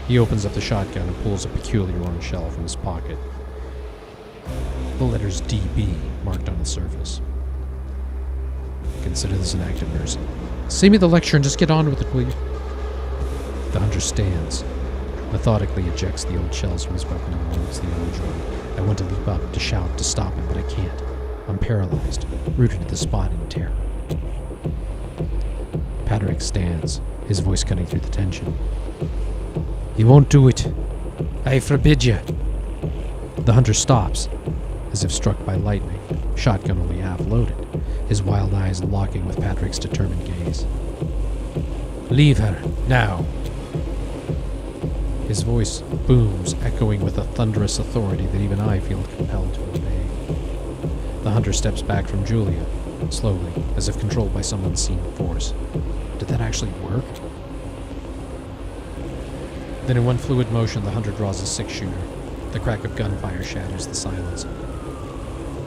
He opens up the shotgun and pulls a peculiar orange shell from his pocket. The letters DB marked on the surface. Consider this an act of mercy. Save me the lecture and just get on with it, will you? The hunter stands, methodically ejects the old shells from his weapon and loads the orange one. I want to leap up, to shout, to stop him, but I can't. I'm paralyzed, rooted to the spot in terror. Patrick stands, his voice cutting through the tension. You won't do it. I forbid you. The hunter stops, as if struck by lightning, shotgun only half loaded, his wild eyes locking with Patrick's determined gaze. Leave her, now. His voice booms, echoing with a thunderous authority that even I feel compelled to obey. The hunter steps back from Julia, slowly, as if controlled by some unseen force. Did that actually work? Then in one fluid motion, the hunter draws a six-shooter. The crack of gunfire shatters the silence.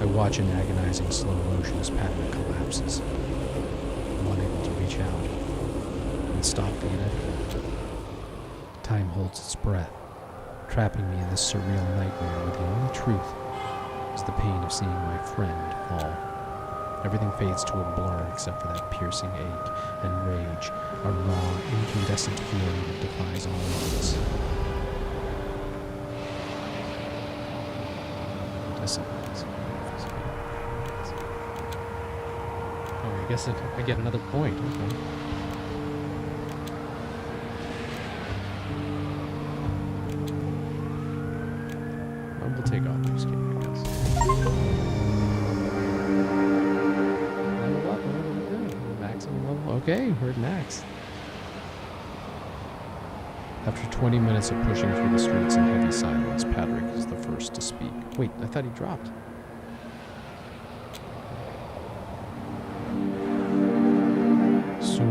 I watch in agonizing slow motion as Patrick collapses. I'm unable to reach out and stop the inevitable. Time holds its breath, trapping me in this surreal nightmare where the only truth is the pain of seeing my friend fall. Everything fades to a blur except for that piercing ache and rage, a raw, incandescent feeling that defies all odds. Oh, I guess I get another point. Okay. We'll take off the escape, I guess. Level up, maximum level. Okay, we're at max. After 20 minutes of pushing through the streets in heavy silence, Patrick is the first to speak. Wait, I thought he dropped. So,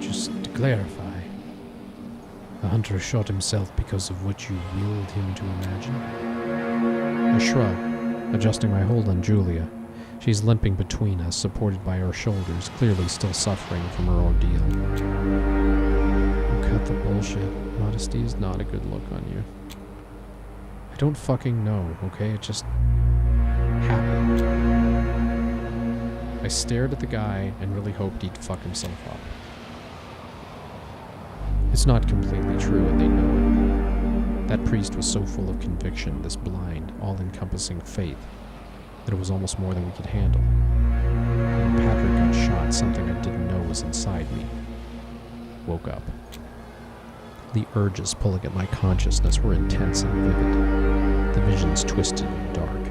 just to clarify, the hunter shot himself because of what you willed him to imagine? I shrug, adjusting my hold on Julia. She's limping between us, supported by her shoulders, clearly still suffering from her ordeal. Oh, cut the bullshit. Modesty is not a good look on you. I don't fucking know, okay? It just happened. I stared at the guy and really hoped he'd fuck himself up. It's not completely true, and they know it. That priest was so full of conviction, this blind, all-encompassing faith, that it was almost more than we could handle. When Patrick got shot, something I didn't know was inside me woke up. The urges pulling at my consciousness were intense and vivid, the visions twisted and dark.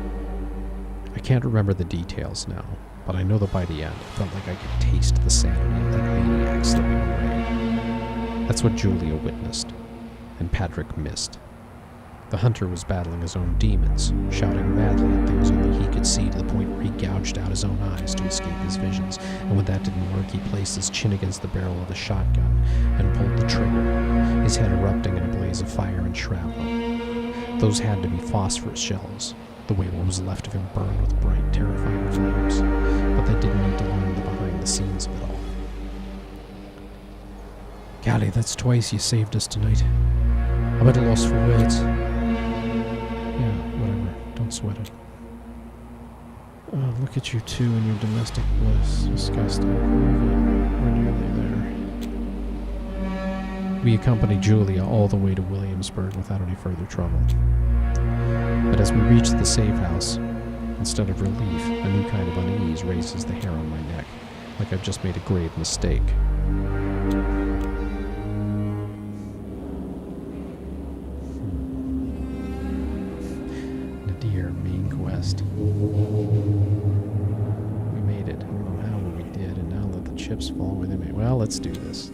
I can't remember the details now, but I know that by the end, I felt like I could taste the sanity of that maniac slipping away. That's what Julia witnessed, and Patrick missed. The hunter was battling his own demons, shouting madly at things only he could see, to the point where he gouged out his own eyes to escape his visions, and when that didn't work, he placed his chin against the barrel of the shotgun and pulled the trigger, his head erupting in a blaze of fire and shrapnel. Those had to be phosphorus shells, the way what was left of him burned with bright, terrifying flames, but they didn't need to learn the behind the scenes of it all. Callie, that's twice you saved us tonight. I'm at a loss for words. Yeah, whatever. Don't sweat it. Oh, look at you two and your domestic bliss. Disgusting. We're nearly there. We accompanied Julia all the way to Williamsburg without any further trouble. But as we reach the safe house, instead of relief, a new kind of unease raises the hair on my neck, like I've just made a grave mistake. Nadir, main quest. We made it. I don't know how, but we did, and now let the chips fall where they may. Well, let's do this.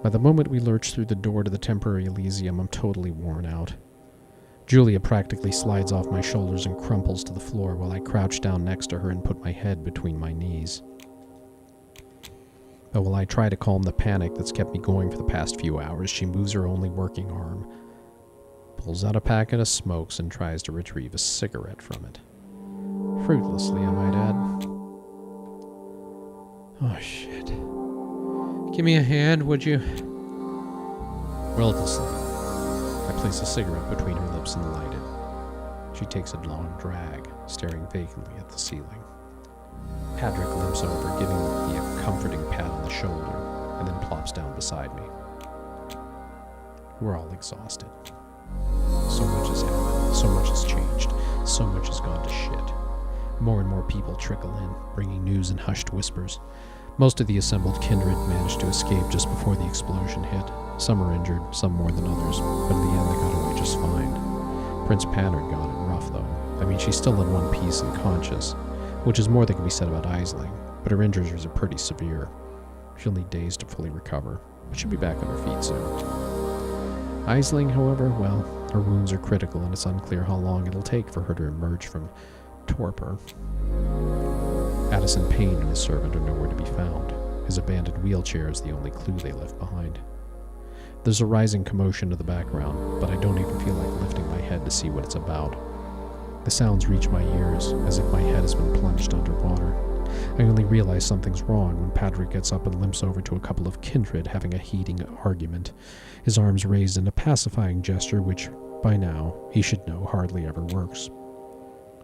By the moment we lurch through the door to the temporary Elysium, I'm totally worn out. Julia practically slides off my shoulders and crumples to the floor while I crouch down next to her and put my head between my knees. But while I try to calm the panic that's kept me going for the past few hours, she moves her only working arm, pulls out a packet of smokes, and tries to retrieve a cigarette from it. Fruitlessly, I might add. Oh, shit. Give me a hand, would you? Wordlessly, I place a cigarette between her lips and light it. She takes a long drag, staring vacantly at the ceiling. Patrick limps over, giving me a comforting pat on the shoulder, and then plops down beside me. We're all exhausted. So much has happened, so much has changed, so much has gone to shit. More and more people trickle in, bringing news in hushed whispers. Most of the assembled kindred managed to escape just before the explosion hit. Some are injured, some more than others, but in the end they got away just fine. Prince Patrick got it rough, though. I mean, she's still in one piece and conscious, which is more than can be said about Aisling, but her injuries are pretty severe. She'll need days to fully recover, but she'll be back on her feet soon. Aisling, however, well, her wounds are critical, and it's unclear how long it'll take for her to emerge from torpor. Addison Payne and his servant are nowhere to be found. His abandoned wheelchair is the only clue they left behind. There's a rising commotion in the background, but I don't even feel like lifting my head to see what it's about. The sounds reach my ears, as if my head has been plunged underwater. I only realize something's wrong when Patrick gets up and limps over to a couple of kindred having a heating argument, his arms raised in a pacifying gesture which, by now, he should know hardly ever works.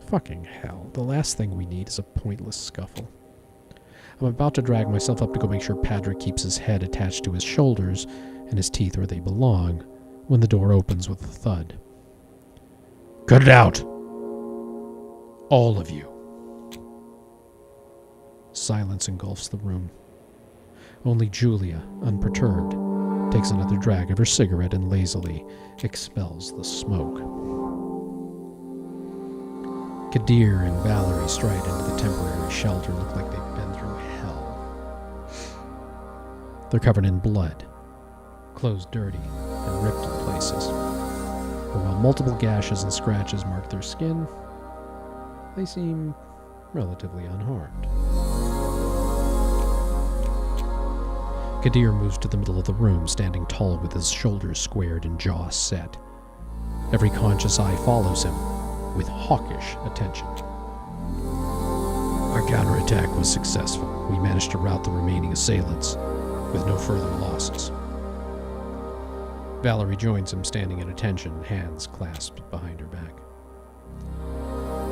Fucking hell, the last thing we need is a pointless scuffle. I'm about to drag myself up to go make sure Patrick keeps his head attached to his shoulders and his teeth where they belong, when the door opens with a thud. "Cut it out! All of you!" Silence engulfs the room. Only Julia, unperturbed, takes another drag of her cigarette and lazily expels the smoke. Kadir and Valerie stride into the temporary shelter and look like they've been through hell. They're covered in blood, clothes dirty and ripped in places. But while multiple gashes and scratches mark their skin, they seem relatively unharmed. Kadir moves to the middle of the room, standing tall with his shoulders squared and jaw set. Every conscious eye follows him, with hawkish attention. Our counterattack was successful. We managed to rout the remaining assailants, with no further losses. Valerie joins him, standing at attention, hands clasped behind her back.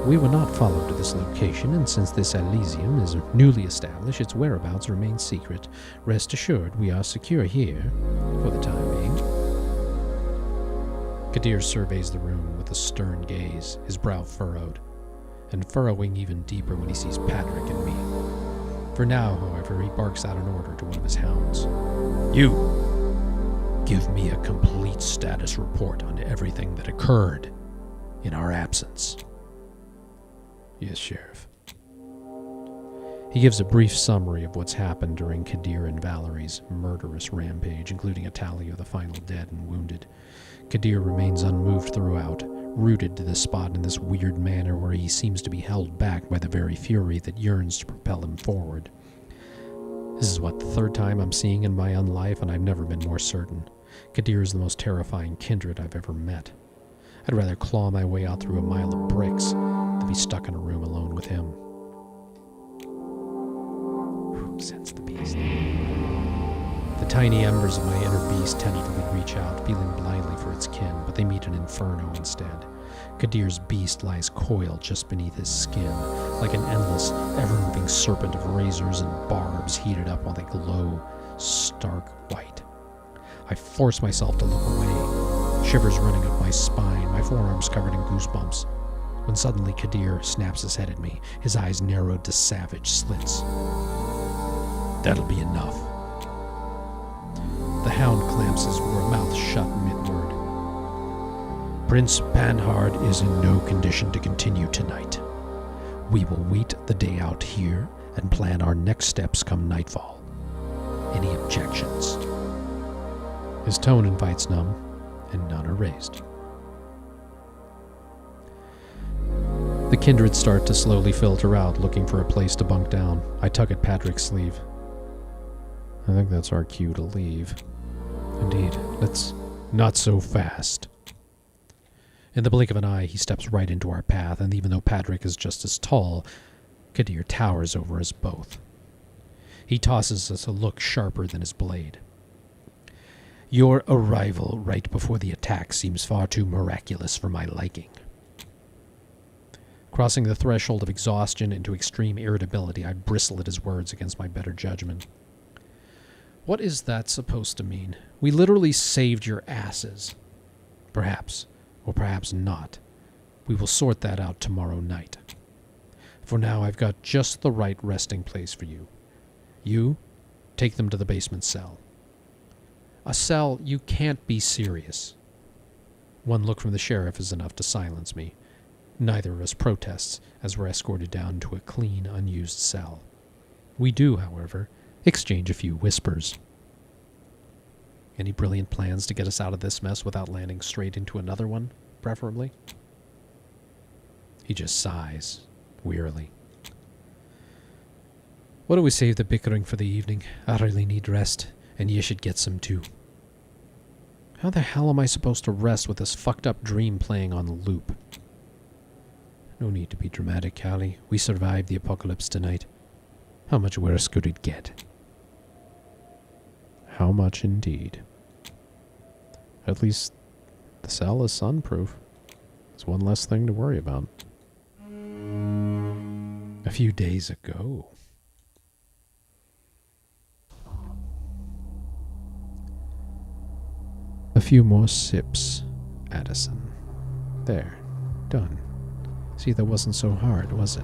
We were not followed to this location, and since this Elysium is newly established, its whereabouts remain secret. Rest assured, we are secure here, for the time being. Kadir surveys the room with a stern gaze, his brow furrowed, and furrowing even deeper when he sees Patrick and me. For now, however, he barks out an order to one of his hounds. You! Give me a complete status report on everything that occurred in our absence. Yes, Sheriff. He gives a brief summary of what's happened during Kadir and Valerie's murderous rampage, including a tally of the final dead and wounded. Kadir remains unmoved throughout, rooted to this spot in this weird manner where he seems to be held back by the very fury that yearns to propel him forward. This is the third time I'm seeing in my own life, and I've never been more certain. Kadir is the most terrifying kindred I've ever met. I'd rather claw my way out through a mile of bricks than be stuck in a room alone with him. Sense the beast. The tiny embers of my inner beast tentatively reach out, feeling blindly for its kin, but they meet an inferno instead. Kadir's beast lies coiled just beneath his skin, like an endless, ever-moving serpent of razors and barbs heated up while they glow stark white. I force myself to look away, shivers running up my spine, my forearms covered in goosebumps, when suddenly Kadir snaps his head at me, his eyes narrowed to savage slits. That'll be enough. The hound clamps his mouth shut mid-word. Prince Panhard is in no condition to continue tonight. We will wait the day out here and plan our next steps come nightfall. Any objections? His tone invites none, and none are raised. The kindred start to slowly filter out, looking for a place to bunk down. I tug at Patrick's sleeve. I think that's our cue to leave. Indeed. Let's not so fast. In the blink of an eye, he steps right into our path, and even though Patrick is just as tall, Kadir towers over us both. He tosses us a look sharper than his blade. Your arrival right before the attack seems far too miraculous for my liking. Crossing the threshold of exhaustion into extreme irritability, I bristle at his words against my better judgment. What is that supposed to mean? We literally saved your asses. Perhaps, or perhaps not. We will sort that out tomorrow night. For now, I've got just the right resting place for you. You, take them to the basement cell. A cell? You can't be serious. One look from the sheriff is enough to silence me. Neither of us protests as we're escorted down to a clean, unused cell. We do, however, exchange a few whispers. Any brilliant plans to get us out of this mess without landing straight into another one, preferably? He just sighs, wearily. Why don't we save the bickering for the evening? I really need rest, and you should get some too. How the hell am I supposed to rest with this fucked up dream playing on loop? No need to be dramatic, Callie. We survived the apocalypse tonight. How much worse could it get? How much indeed. At least the cell is sunproof. It's one less thing to worry about. A few days ago. A few more sips, Addison. There. Done. See, that wasn't so hard, was it?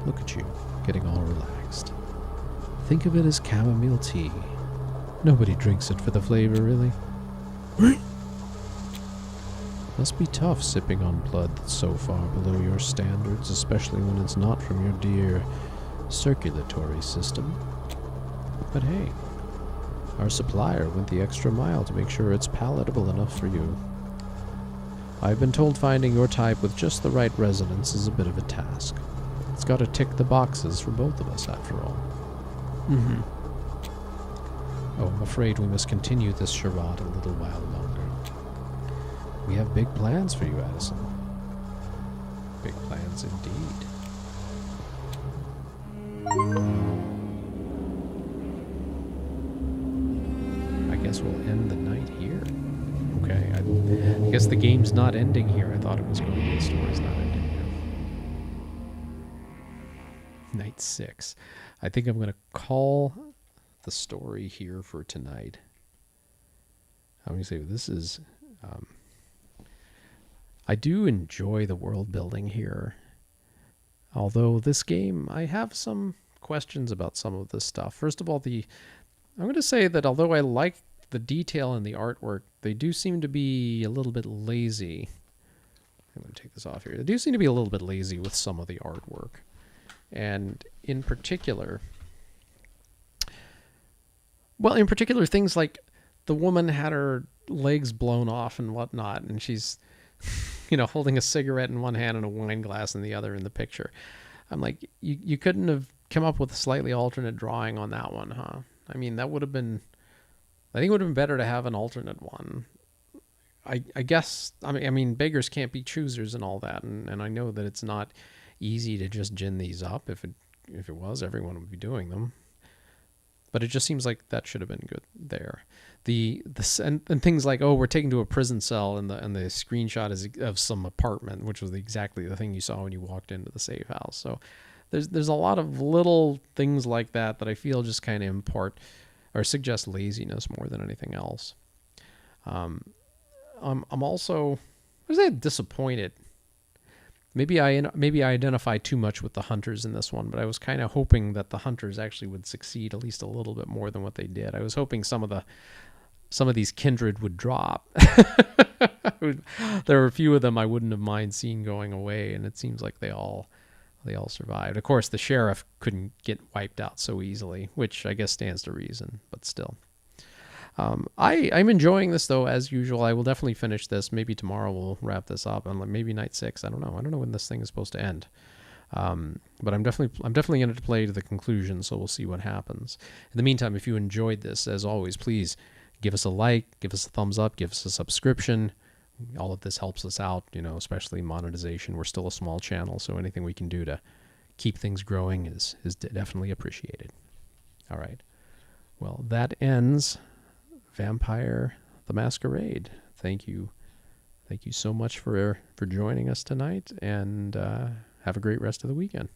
Look at you, getting all relaxed. Think of it as chamomile tea. Nobody drinks it for the flavor, really. Must be tough sipping on blood that's so far below your standards, especially when it's not from your dear circulatory system. But hey, our supplier went the extra mile to make sure it's palatable enough for you. I've been told finding your type with just the right resonance is a bit of a task. It's got to tick the boxes for both of us, after all. Oh, I'm afraid we must continue this charade a little while longer. We have big plans for you, Addison. Big plans indeed. I guess we'll end the night here. Okay, I guess the game's not ending here. I thought it was going to be. The story's not ending here. Night 6. I think I'm going to call the story here for tonight. I'm going to say this is... I do enjoy the world building here. Although this game, I have some questions about some of this stuff. First of all, I'm going to say that although I like the detail in the artwork, they do seem to be a little bit lazy. I'm going to take this off here. They do seem to be a little bit lazy with some of the artwork. And in particular, things like the woman had her legs blown off and whatnot, and she's, holding a cigarette in one hand and a wine glass in the other in the picture. I'm like, you couldn't have come up with a slightly alternate drawing on that one, huh? I mean, I think it would have been better to have an alternate one. I guess, I mean, beggars can't be choosers and all that, and I know that it's not easy to just gin these up. If it was, everyone would be doing them. But it just seems like that should have been good there. And things like, we're taken to a prison cell, and the screenshot is of some apartment, which was exactly the thing you saw when you walked into the safe house. So there's a lot of little things like that I feel just kind of impart or suggest laziness more than anything else. I'm also, I say, disappointed. Maybe I identify too much with the hunters in this one, but I was kind of hoping that the hunters actually would succeed at least a little bit more than what they did. I was hoping some of these kindred would drop. There were a few of them I wouldn't have mind seeing going away, and it seems like they all survived. Of course, the sheriff couldn't get wiped out so easily, which I guess stands to reason, but still. I'm enjoying this, though, as usual. I will definitely finish this. Maybe tomorrow we'll wrap this up, and maybe night 6. I don't know when this thing is supposed to end. But I'm definitely in it to play to the conclusion, so we'll see what happens. In the meantime, if you enjoyed this, as always, please give us a like, give us a thumbs up, give us a subscription. All of this helps us out, especially monetization. We're still a small channel, so anything we can do to keep things growing is definitely appreciated. All right. Well, that ends Vampire the Masquerade. Thank you. Thank you so much for joining us tonight, and have a great rest of the weekend.